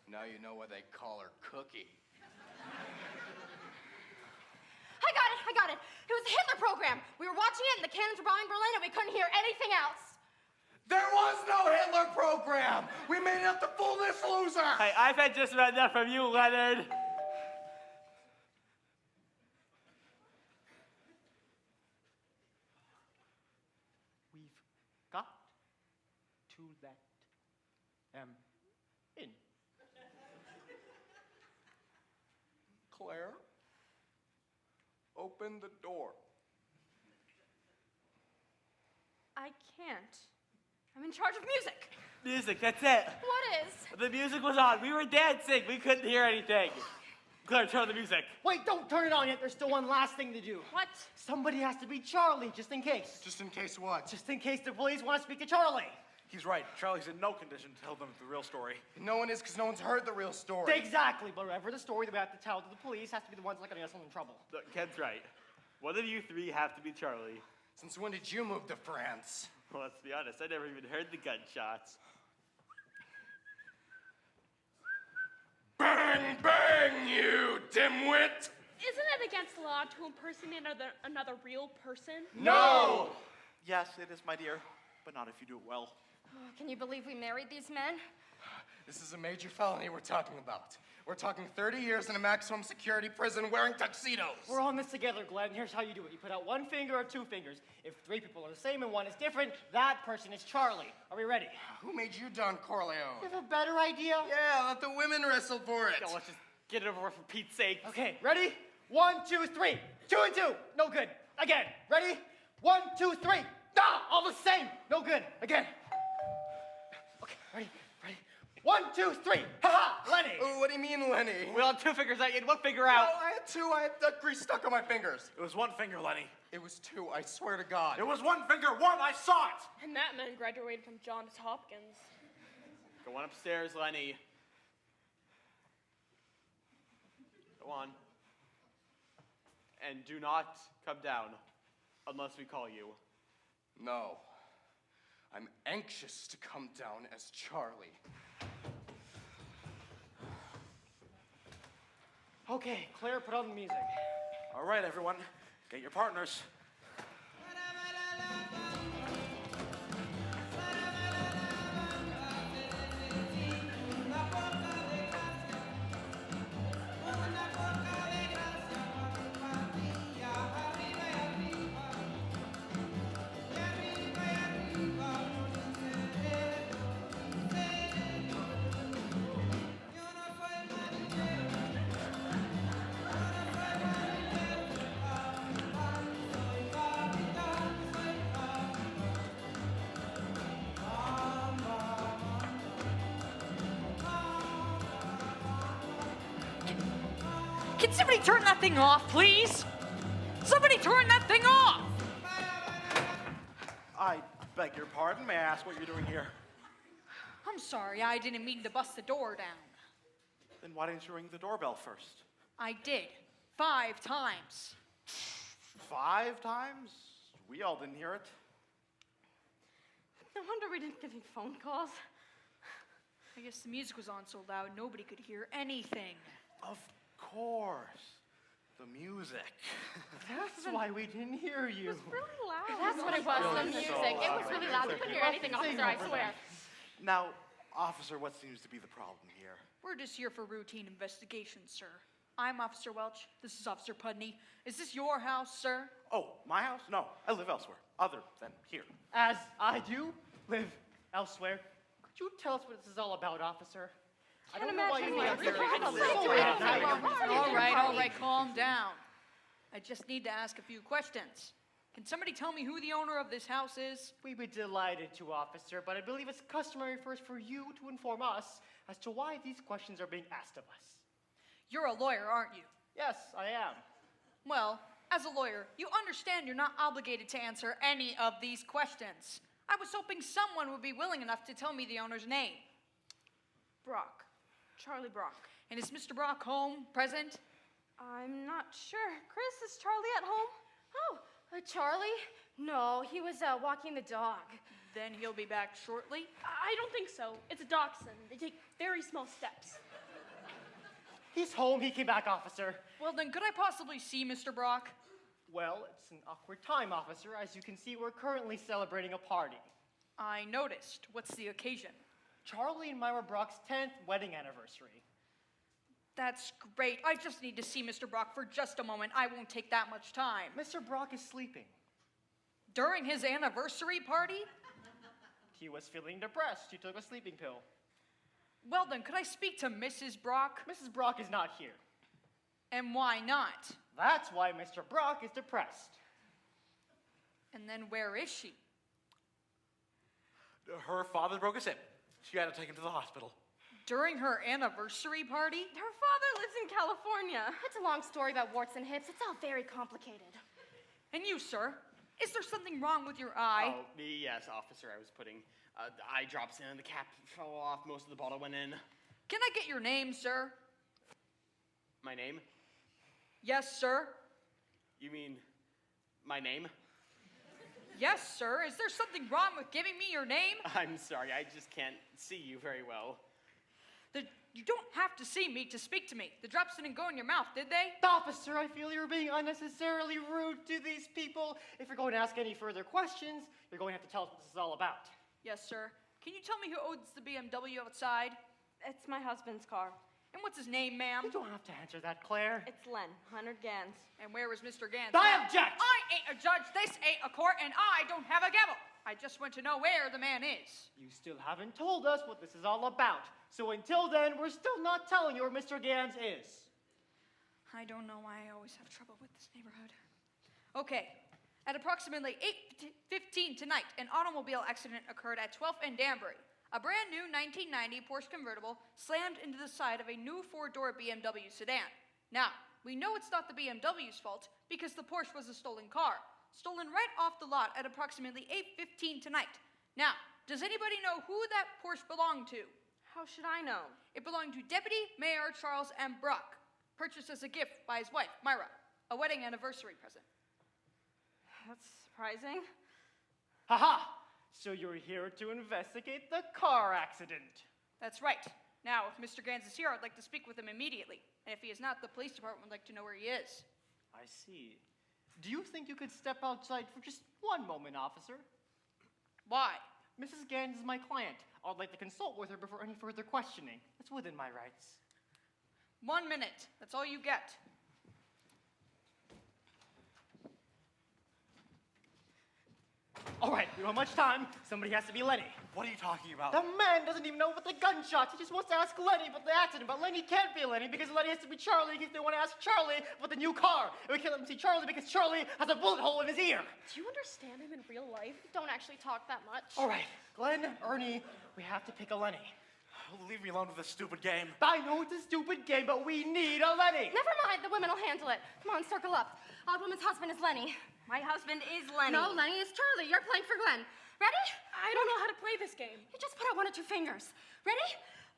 Now you know why they call her Cookie. I got it. It was the Hitler program. We were watching it and the cannons were bombing Berlin and we couldn't hear anything else. There was no Hitler program! We made it up to fool this loser! Hey, I've had just about enough from you, Leonard. We've got to let them in. Claire, open the door. I can't. I'm in charge of music. Music, that's it. What is? The music was on. We were dancing. We couldn't hear anything. Claire, turn on the music. Wait, don't turn it on yet. There's still one last thing to do. What? Somebody has to be Charlie, just in case. Just in case what? Just in case the police want to speak to Charlie. He's right. Charlie's in no condition to tell them the real story. No one is, because no one's heard the real story. Exactly, but whatever the story that we have to tell to the police has to be the ones that are going to get us in trouble. Look, Ken's right. One of you 3 have to be Charlie. Since when did you move to France? Well, let's be honest. I never even heard the gunshots. Bang, bang, you dimwit! Isn't it against the law to impersonate another real person? No! Yes, it is, my dear, but not if you do it well. Oh, can you believe we married these men? This is a major felony we're talking about. We're talking 30 years in a maximum security prison wearing tuxedos. We're on this together, Glenn. Here's how you do it. You put out 1 finger or 2 fingers. If 3 people are the same and 1 is different, that person is Charlie. Are we ready? Who made you Don Corleone? You have a better idea? Yeah, let the women wrestle for it. Yo, let's just get it over with for Pete's sake. Okay, ready? 1, 2, 3. 2 and 2. No good. Again. Ready? 1, 2, 3. Ah, all the same. No good. Again. Okay, ready? 1, 2, 3. Ha-ha, Lenny. Oh, what do you mean, Lenny? We all had 2 fingers out. You had 1 finger No, out. I had 2. I had duck grease stuck on my fingers. It was 1 finger, Lenny. It was 2, I swear to God. It was 1 finger. 1, I saw it. And that man graduated from Johns Hopkins. Go on upstairs, Lenny. Go on. And do not come down unless we call you. No. I'm anxious to come down as Charlie. Okay, Claire, put on the music. All right, everyone, get your partners. Can somebody turn that thing off, please? Somebody turn that thing off! I beg your pardon. May I ask what you're doing here? I'm sorry, I didn't mean to bust the door down. Then why didn't you ring the doorbell first? I did. 5 times. 5 times? We all didn't hear it. No wonder we didn't get any phone calls. I guess the music was on so loud nobody could hear anything. Of course. The music. That's why we didn't hear you. It was really loud. That's what it was, the Really music. so It was loud. really loud. We couldn't hear anything, officer, I swear. Now, officer, what seems to be the problem here? We're just here for routine investigation, sir. I'm Officer Welch. This is Officer Pudney. Is this your house, sir? Oh, my house? No, I live elsewhere, other than here. As I do live elsewhere. Could you tell us what this is all about, officer? I don't know why you'd be out here. All right, calm down. I just need to ask a few questions. Can somebody tell me who the owner of this house is? We'd be delighted to, officer, but I believe it's customary first for you to inform us as to why these questions are being asked of us. You're a lawyer, aren't you? Yes, I am. Well, as a lawyer, you understand you're not obligated to answer any of these questions. I was hoping someone would be willing enough to tell me the owner's name. Brock. Charlie Brock. And is Mr. Brock home, present? I'm not sure. Chris, is Charlie at home? Oh, Charlie? No, he was walking the dog. Then he'll be back shortly. I don't think so. It's a dachshund. They take very small steps. He's home. He came back, officer. Well, then could I possibly see Mr. Brock? Well, it's an awkward time, officer. As you can see, we're currently celebrating a party. I noticed. What's the occasion? Charlie and Myra Brock's 10th wedding anniversary. That's great. I just need to see Mr. Brock for just a moment. I won't take that much time. Mr. Brock is sleeping. During his anniversary party? He was feeling depressed. He took a sleeping pill. Well then, could I speak to Mrs. Brock? Mrs. Brock is not here. And why not? That's why Mr. Brock is depressed. And then where is she? Her father broke his hip. She had to take him to the hospital. During her anniversary party? Her father lives in California. It's a long story about warts and hips. It's all very complicated. And you, sir? Is there something wrong with your eye? Oh, yes, officer. I was putting the eye drops in, the cap fell off, most of the bottle went in. Can I get your name, sir? My name? Yes, sir. You mean my name? Yes, sir. Is there something wrong with giving me your name? I'm sorry, I just can't see you very well. You don't have to see me to speak to me. The drops didn't go in your mouth, did they? Officer, I feel you're being unnecessarily rude to these people. If you're going to ask any further questions, you're going to have to tell us what this is all about. Yes, sir. Can you tell me who owns the BMW outside? It's my husband's car. And what's his name, ma'am? You don't have to answer that, Claire. It's Len, 100 Gans. And where is Mr. Gans? I object! I ain't a judge, this ain't a court, and I don't have a gavel. I just want to know where the man is. You still haven't told us what this is all about. So until then, we're still not telling you where Mr. Gans is. I don't know why I always have trouble with this neighborhood. Okay. At approximately 8:15 tonight, an automobile accident occurred at 12th and Danbury. A brand new 1990 Porsche convertible slammed into the side of a new 4-door BMW sedan. Now, we know it's not the BMW's fault because the Porsche was a stolen car, stolen right off the lot at approximately 8:15 tonight. Now, does anybody know who that Porsche belonged to? How should I know? It belonged to Deputy Mayor Charles M. Brock, purchased as a gift by his wife, Myra, a wedding anniversary present. That's surprising. Haha! So you're here to investigate the car accident. That's right. Now, if Mr. Gans is here, I'd like to speak with him immediately. And if he is not, the police department would like to know where he is. I see. Do you think you could step outside for just one moment, officer? Why? Mrs. Gans is my client. I'd like to consult with her before any further questioning. That's within my rights. 1 minute. That's all you get. All right, we don't have much time. Somebody has to be Lenny. What are you talking about? The man doesn't even know about the gunshots. He just wants to ask Lenny about the accident. But Lenny can't be Lenny because Lenny has to be Charlie if they want to ask Charlie about the new car. And we can't let them see Charlie because Charlie has a bullet hole in his ear. Do you understand him in real life? Don't actually talk that much. All right, Glenn, Ernie, we have to pick a Lenny. Leave me alone with this stupid game. I know it's a stupid game, but we need a Lenny. Never mind, the women will handle it. Come on, circle up. Odd Woman's husband is Lenny. My husband is Lenny. No, Lenny is Charlie. You're playing for Glenn. Ready? I don't know how to play this game. You just put out 1 or 2 fingers. Ready?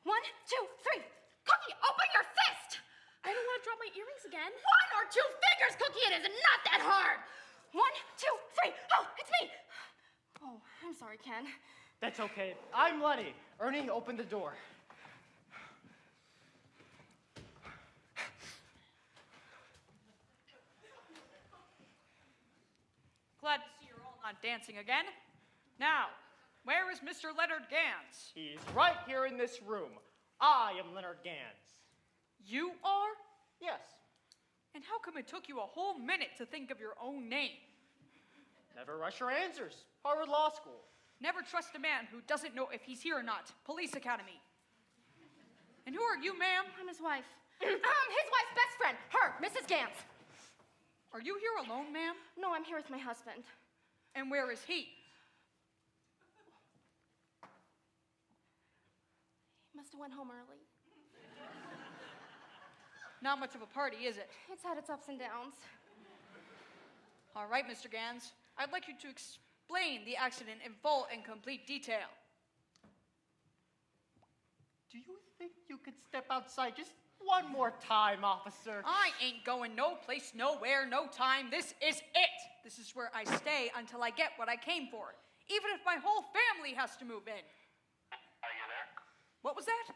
1, 2, 3. Cookie, open your fist! I don't want to drop my earrings again. 1 or 2 fingers, Cookie. It is not that hard. 1, 2, 3. Oh, it's me. Oh, I'm sorry, Ken. That's okay. I'm Lenny. Ernie, open the door. Glad to see you're all not dancing again. Now, where is Mr. Leonard Gans? He's right here in this room. I am Leonard Gans. You are? Yes. And how come it took you a whole minute to think of your own name? Never rush your answers. Harvard Law School. Never trust a man who doesn't know if he's here or not. Police Academy. And who are you, ma'am? I'm his wife. His wife's best friend. Her, Mrs. Gans. Are you here alone, ma'am? No, I'm here with my husband. And where is he? He must have went home early. Not much of a party, is it? It's had its ups and downs. All right, Mr. Gans. I'd like you to explain the accident in full and complete detail. Do you think you could step outside just one more time, officer? I ain't going no place, nowhere, no time. This is it. This is where I stay until I get what I came for, even if my whole family has to move in. Are you there? What was that?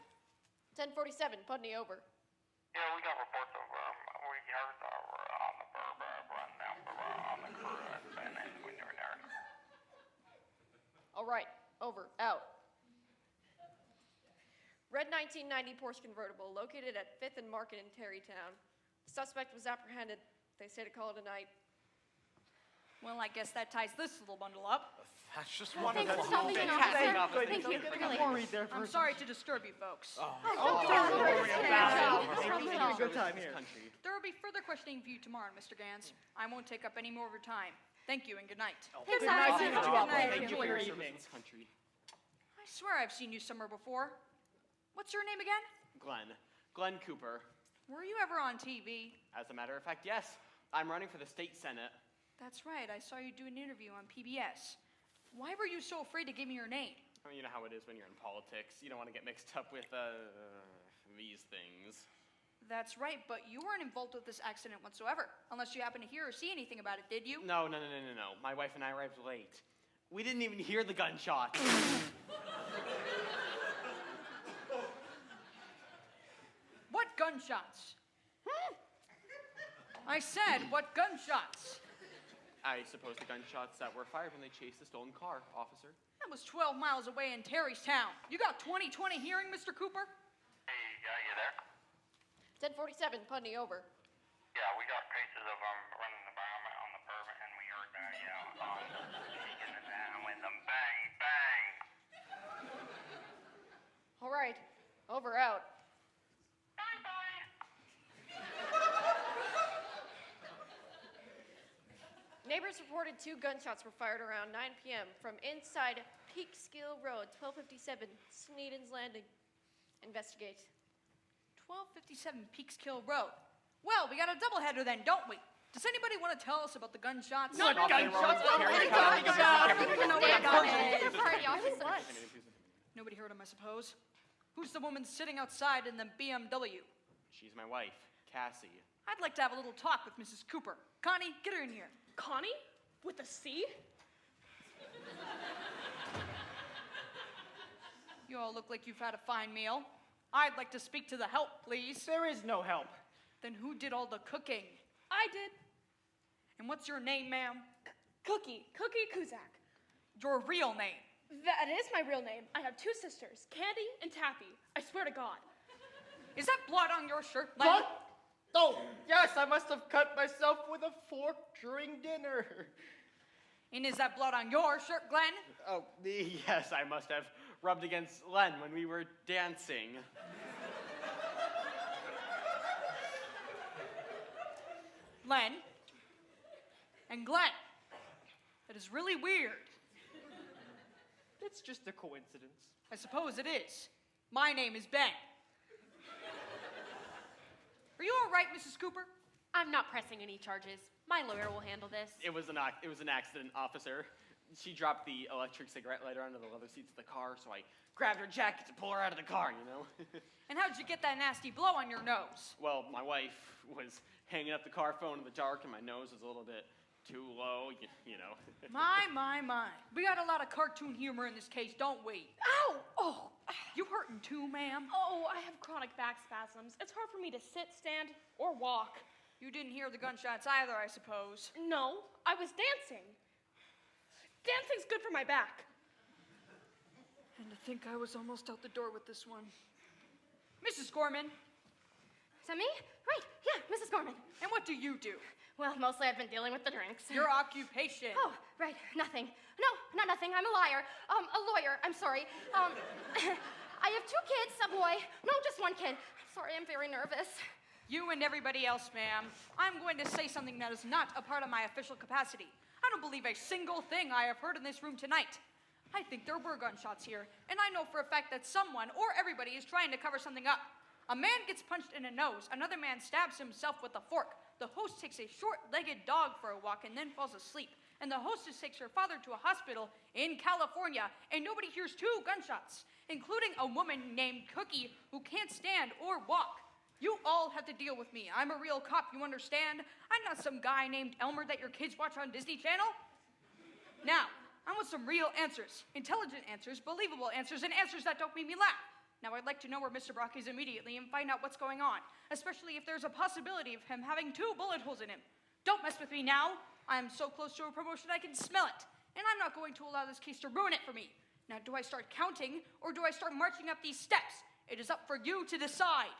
1047, Putney over. Yeah, we got reports of, we heard on the run down on the crew and when you were there. All right, over, out. Red 1990 Porsche convertible located at 5th and Market in Terrytown. Suspect was apprehended. They say to call it a night. Well, I guess that ties this little bundle up. That's just one of Thanks the for stopping in, officer. Thank you, really. Worried there for I'm sorry to disturb you, folks. Don't worry about it. We're having a good time here. There will be further questioning for you tomorrow, Mr. Gans. I won't take up any more of your time. Thank you and good night. Good night, night. Mr. Joplin. Good night. Thank you for your evening. Country. I swear I've seen you somewhere before. What's your name again? Glenn Cooper. Were you ever on TV? As a matter of fact, yes. I'm running for the state senate. That's right. I saw you do an interview on PBS. Why were you so afraid to give me your name? I mean, you know how it is when you're in politics. You don't want to get mixed up with, these things. That's right, but you weren't involved with this accident whatsoever. Unless you happened to hear or see anything about it, did you? No. My wife and I arrived late. We didn't even hear the gunshot. What gunshots? I said, what gunshots? I suppose the gunshots that were fired when they chased the stolen car, officer. That was 12 miles away in Terrystown. You got 20/20 hearing, Mr. Cooper? Hey, are you there? 1047, Putney over. Yeah, we got cases of running the bomb on the permit, and we heard that, on shaking and that, and with them bang, bang. All right, over, out. Neighbors reported 2 gunshots were fired around 9 p.m. from inside Peekskill Road, 1257, Sneeden's Landing. Investigate. 1257 Peekskill Road. Well, we got a doubleheader then, don't we? Does anybody want to tell us about the gunshots? What gunshots? What are you talking about? Dinner party, officer. Nobody heard him, I suppose. Who's the woman sitting outside in the BMW? She's my wife, Cassie. I'd like to have a little talk with Mrs. Cooper. Connie, get her in here. Connie? With a C? You all look like you've had a fine meal. I'd like to speak to the help, please. There is no help. Then who did all the cooking? I did. And what's your name, ma'am? Cookie Kuzak. Your real name. That is my real name. I have 2 sisters, Candy and Taffy. I swear to God. Is that blood on your shirt, Lenny? What? Oh, yes, I must have cut myself with a fork during dinner. And is that blood on your shirt, Glenn? Oh, yes, I must have rubbed against Len when we were dancing. Len and Glenn. That is really weird. It's just a coincidence. I suppose it is. My name is Ben. Are you all right, Mrs. Cooper? I'm not pressing any charges. My lawyer will handle this. It was an accident, officer. She dropped the electric cigarette lighter onto the leather seats of the car, so I grabbed her jacket to pull her out of the car, you know? And how'd you get that nasty blow on your nose? Well, my wife was hanging up the car phone in the dark, and my nose was a little bit too low, you know. My. We got a lot of cartoon humor in this case, don't we? Ow! Oh, You hurting too, ma'am? oh, I have chronic back spasms. It's hard for me to sit, stand, or walk. You didn't hear the gunshots either, I suppose. No, I was dancing. Dancing's good for my back. And to think I was almost out the door with this one. Mrs. Gorman, Is that me? Right, yeah, Mrs. Gorman. and what do you do? Well, mostly I've been dealing with the drinks. Your occupation. Oh, right, nothing. No, not nothing. I'm a liar. A lawyer, I'm sorry. I have 2 kids, a boy. No, just 1 kid. I'm sorry, I'm very nervous. You and everybody else, ma'am. I'm going to say something that is not a part of my official capacity. I don't believe a single thing I have heard in this room tonight. I think there were gunshots here, and I know for a fact that someone or everybody is trying to cover something up. A man gets punched in the nose, another man stabs himself with a fork. The host takes a short-legged dog for a walk and then falls asleep. And the hostess takes her father to a hospital in California, and nobody hears 2 gunshots, including a woman named Cookie who can't stand or walk. You all have to deal with me. I'm a real cop, you understand? I'm not some guy named Elmer that your kids watch on Disney Channel. Now, I want some real answers. Intelligent answers, believable answers, and answers that don't make me laugh. Now, I'd like to know where Mr. Brock is immediately and find out what's going on, especially if there's a possibility of him having 2 bullet holes in him. Don't mess with me now. I am so close to a promotion I can smell it, and I'm not going to allow this case to ruin it for me. Now, do I start counting, or do I start marching up these steps? It is up for you to decide.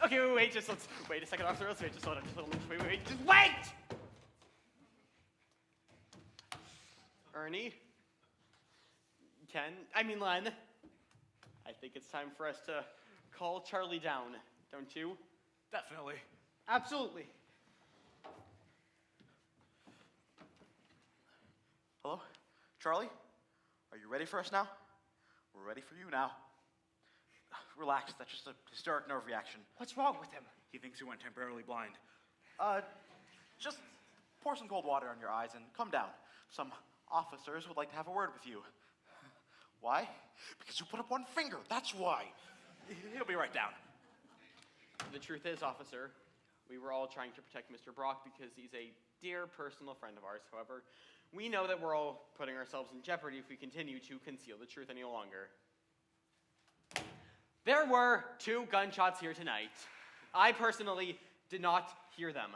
Okay, wait, let's wait a second, officer. Let's wait, just hold on, wait, just wait! Ernie, Len, I think it's time for us to call Charlie down, don't you? Definitely. Absolutely. Hello? Charlie? Are you ready for us now? We're ready for you now. Relax, that's just a hysteric nerve reaction. What's wrong with him? He thinks he went temporarily blind. Just pour some cold water on your eyes and come down. Some officers would like to have a word with you. Why? Because you put up 1 finger, that's why. He'll be right down. The truth is, officer, we were all trying to protect Mr. Brock because he's a dear personal friend of ours. However, we know that we're all putting ourselves in jeopardy if we continue to conceal the truth any longer. There were 2 gunshots here tonight. I personally did not hear them.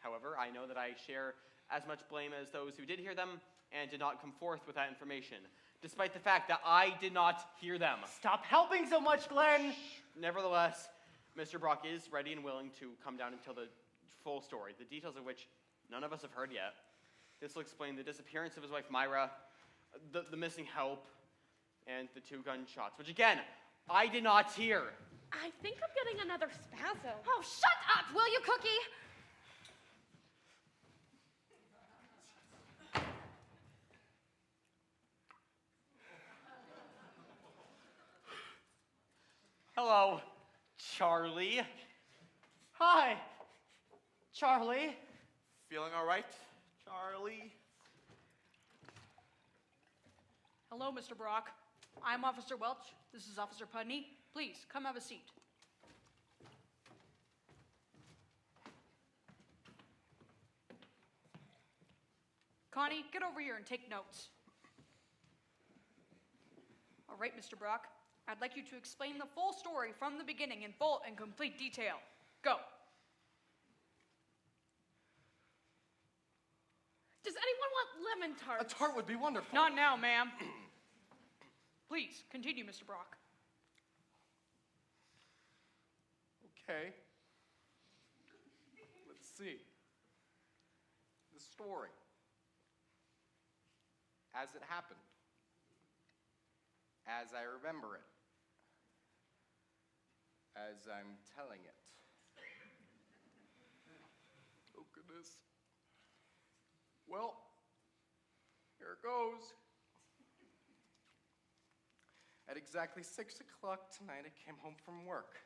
However, I know that I share as much blame as those who did hear them and did not come forth with that information, despite the fact that I did not hear them. Stop helping so much, Glenn. Nevertheless, Mr. Brock is ready and willing to come down and tell the full story, the details of which none of us have heard yet. This will explain the disappearance of his wife, Myra, the missing help, and the 2 gunshots, which again, I did not hear. I think I'm getting another spasm. Oh, shut up, will you, Cookie? Hello, Charlie. Hi, Charlie. Feeling all right, Charlie? Hello, Mr. Brock. I'm Officer Welch. This is Officer Pudney. Please, come have a seat. Connie, get over here and take notes. All right, Mr. Brock. I'd like you to explain the full story from the beginning in full and complete detail. Go. Does anyone want lemon A tarts? tart would be wonderful. Not now, ma'am. Please, continue, Mr. Brock. Okay. Let's see. The story. As it happened. As I remember it. As I'm telling it. Oh, goodness. Well, here it goes. At exactly 6 o'clock tonight, I came home from work.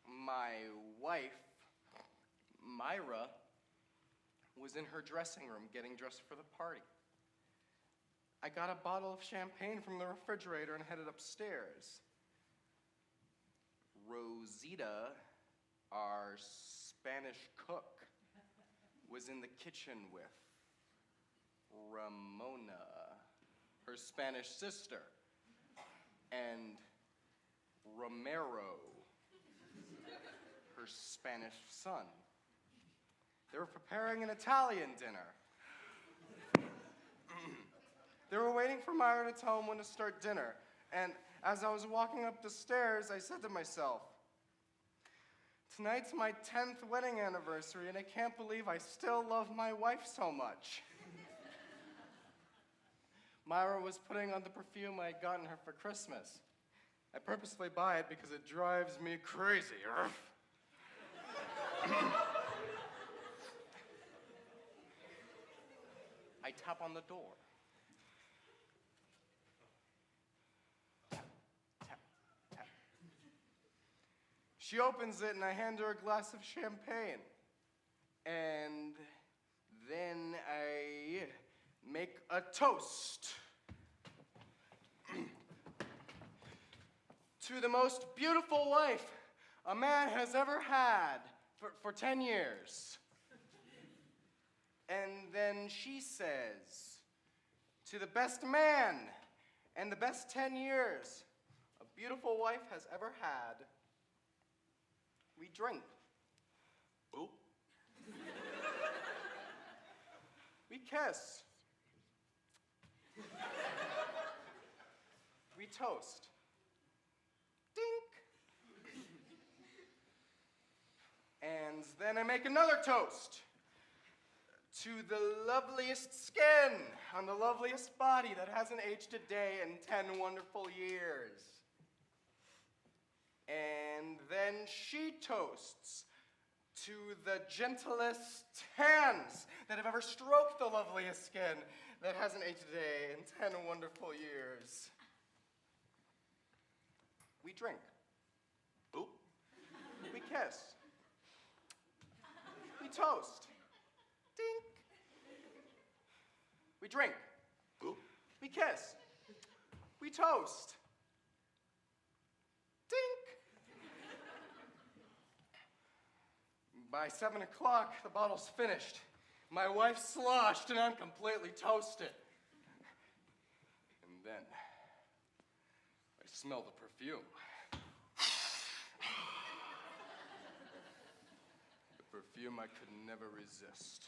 My wife, Myra, was in her dressing room getting dressed for the party. I got a bottle of champagne from the refrigerator and headed upstairs. Rosita, our Spanish cook, was in the kitchen with Ramona, her Spanish sister, and Romero, her Spanish son. They were preparing an Italian dinner. They were waiting for Myra to tell them when to start dinner. And as I was walking up the stairs, I said to myself, tonight's my 10th wedding anniversary, and I can't believe I still love my wife so much. Myra was putting on the perfume I had gotten her for Christmas. I purposely buy it because it drives me crazy. I tap on the door. Tap, tap, tap. She opens it and I hand her a glass of champagne. And then I make a toast to the most beautiful wife a man has ever had for 10 years. And then she says, to the best man and the best 10 years a beautiful wife has ever had, we drink. Oop. We kiss. We toast. Dink. And then I make another toast to the loveliest skin on the loveliest body that hasn't aged a day in 10 wonderful years. And then she toasts to the gentlest hands that have ever stroked the loveliest skin that hasn't aged a day in 10 wonderful years. We drink. Oop. We kiss. We toast. Dink. We drink. Oop. We kiss. We toast. Dink. By 7 o'clock, the bottle's finished. My wife's sloshed and I'm completely toasted. And then I smell the perfume. The perfume I could never resist.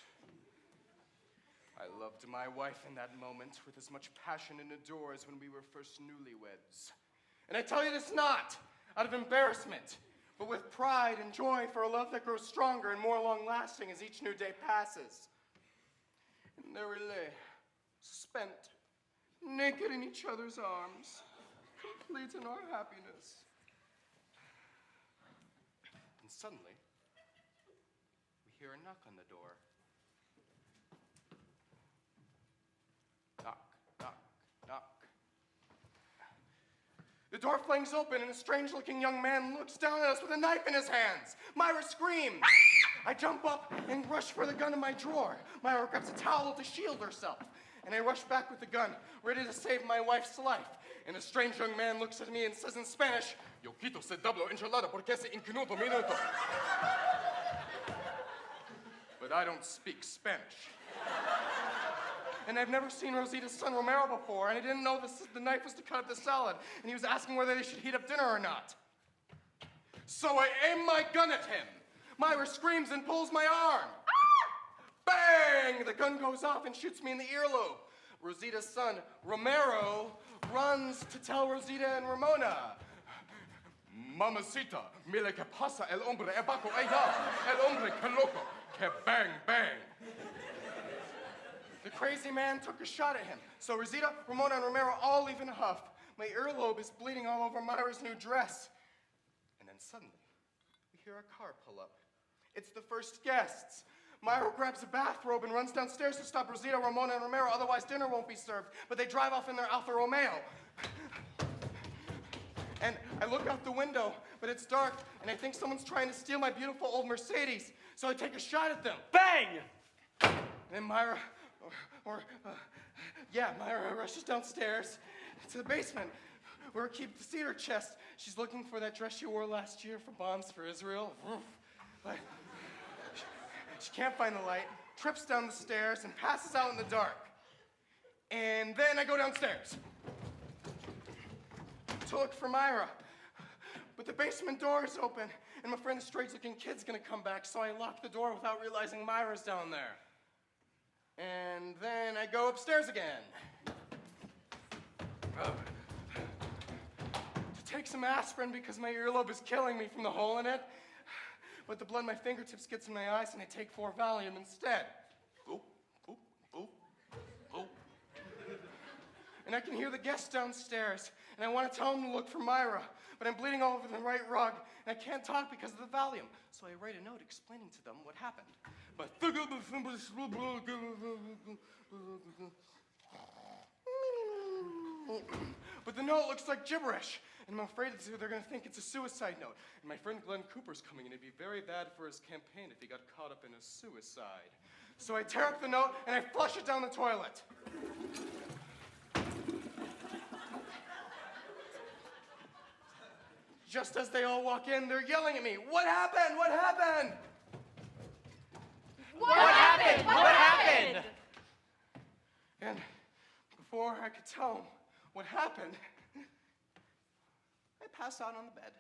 I loved my wife in that moment with as much passion and ardor as when we were first newlyweds. And I tell you this not out of embarrassment, but with pride and joy for a love that grows stronger and more long-lasting as each new day passes. And there we lay, spent, naked in each other's arms, complete in our happiness. And suddenly, we hear a knock on the door. Knock, knock, knock. The door flings open and a strange-looking young man looks down at us with a knife in his hands. Myra screams. I jump up and rush for the gun in my drawer. Myra grabs a towel to shield herself. And I rush back with the gun, ready to save my wife's life. And the strange young man looks at me and says in Spanish, Yo quito se dablo enchilada porque ese inquieto minuto. But I don't speak Spanish. And I've never seen Rosita's son Romero before, and I didn't know the knife was to cut up the salad, and he was asking whether they should heat up dinner or not. So I aim my gun at him. Myra screams and pulls my arm. Ah! Bang! The gun goes off and shoots me in the earlobe. Rosita's son, Romero, runs to tell Rosita and Ramona. Mamacita, mire que pasa el hombre abajo allá, el hombre que loco, que bang, bang. The crazy man took a shot at him. So Rosita, Ramona, and Romero all leave in a huff. My earlobe is bleeding all over Myra's new dress. And then suddenly, we hear a car pull up. It's the first guests. Myra grabs a bathrobe and runs downstairs to stop Rosita, Ramona, and Romero, otherwise dinner won't be served. But they drive off in their Alfa Romeo. And I look out the window, but it's dark, and I think someone's trying to steal my beautiful old Mercedes. So I take a shot at them. Bang! And then Myra, Myra rushes downstairs to the basement where I keep the cedar chest. She's looking for that dress she wore last year for Bombs for Israel. But she can't find the light, trips down the stairs, and passes out in the dark. And then I go downstairs to look for Myra. But the basement door is open, and my friend the strange-looking kid's gonna come back, so I lock the door without realizing Myra's down there. And then I go upstairs again. To take some aspirin because my earlobe is killing me from the hole in it. But the blood in my fingertips gets in my eyes, and I take 4 Valium instead. Oop, oop, oop, oop. And I can hear the guests downstairs, and I want to tell them to look for Myra, but I'm bleeding all over the right rug, and I can't talk because of the Valium. So I write a note explaining to them what happened. But the note looks like gibberish, and I'm afraid they're going to think it's a suicide note. And my friend Glenn Cooper's coming, and it'd be very bad for his campaign if he got caught up in a suicide. So I tear up the note, and I flush it down the toilet. Just as they all walk in, they're yelling at me, "What happened? What happened?" What happened? What happened? And before I could tell them what happened, I pass out on the bed.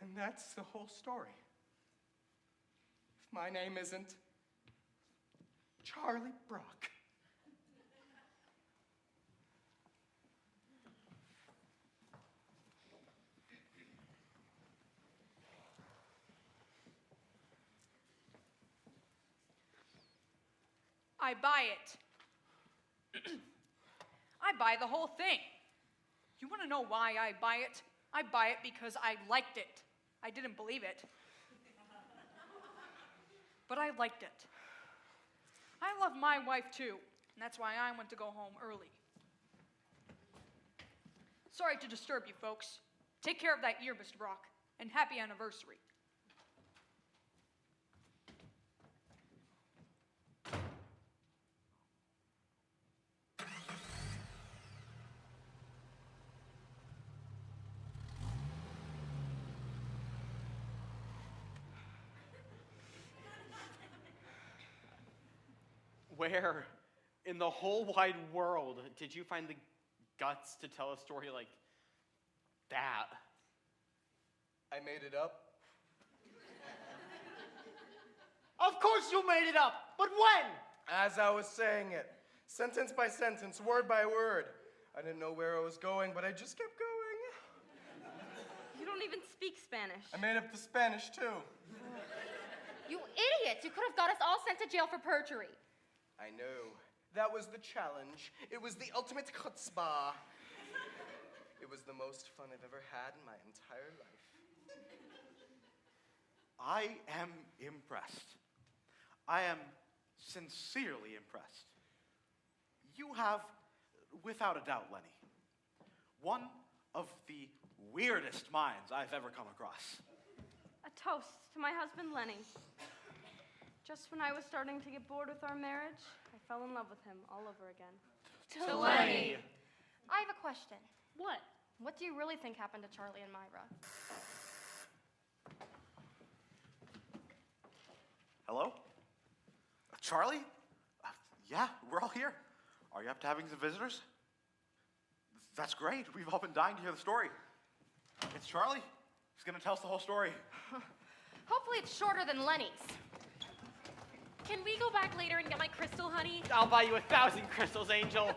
And that's the whole story. If my name isn't Charlie Brock. I buy it. I buy the whole thing. You want to know why I buy it? I buy it because I liked it. I didn't believe it. But I liked it. I love my wife too, and that's why I went to go home early. Sorry to disturb you, folks. Take care of that ear, Mr. Brock, and happy anniversary. Where in the whole wide world did you find the guts to tell a story like that? I made it up. Of course you made it up, but when? As I was saying it, sentence by sentence, word by word. I didn't know where I was going, but I just kept going. You don't even speak Spanish. I made up the Spanish too. You idiots! You could have got us all sent to jail for perjury. I know. That was the challenge. It was the ultimate chutzpah. It was the most fun I've ever had in my entire life. I am impressed. I am sincerely impressed. You have, without a doubt, Lenny, one of the weirdest minds I've ever come across. A toast to my husband, Lenny. Just when I was starting to get bored with our marriage, I fell in love with him all over again. To Lenny. I have a question. What? What do you really think happened to Charlie and Myra? Hello? Charlie? Yeah, we're all here. Are you up to having some visitors? That's great. We've all been dying to hear the story. It's Charlie. He's going to tell us the whole story. Hopefully it's shorter than Lenny's. Can we go back later and get my crystal, honey? I'll buy you 1,000 crystals, Angel.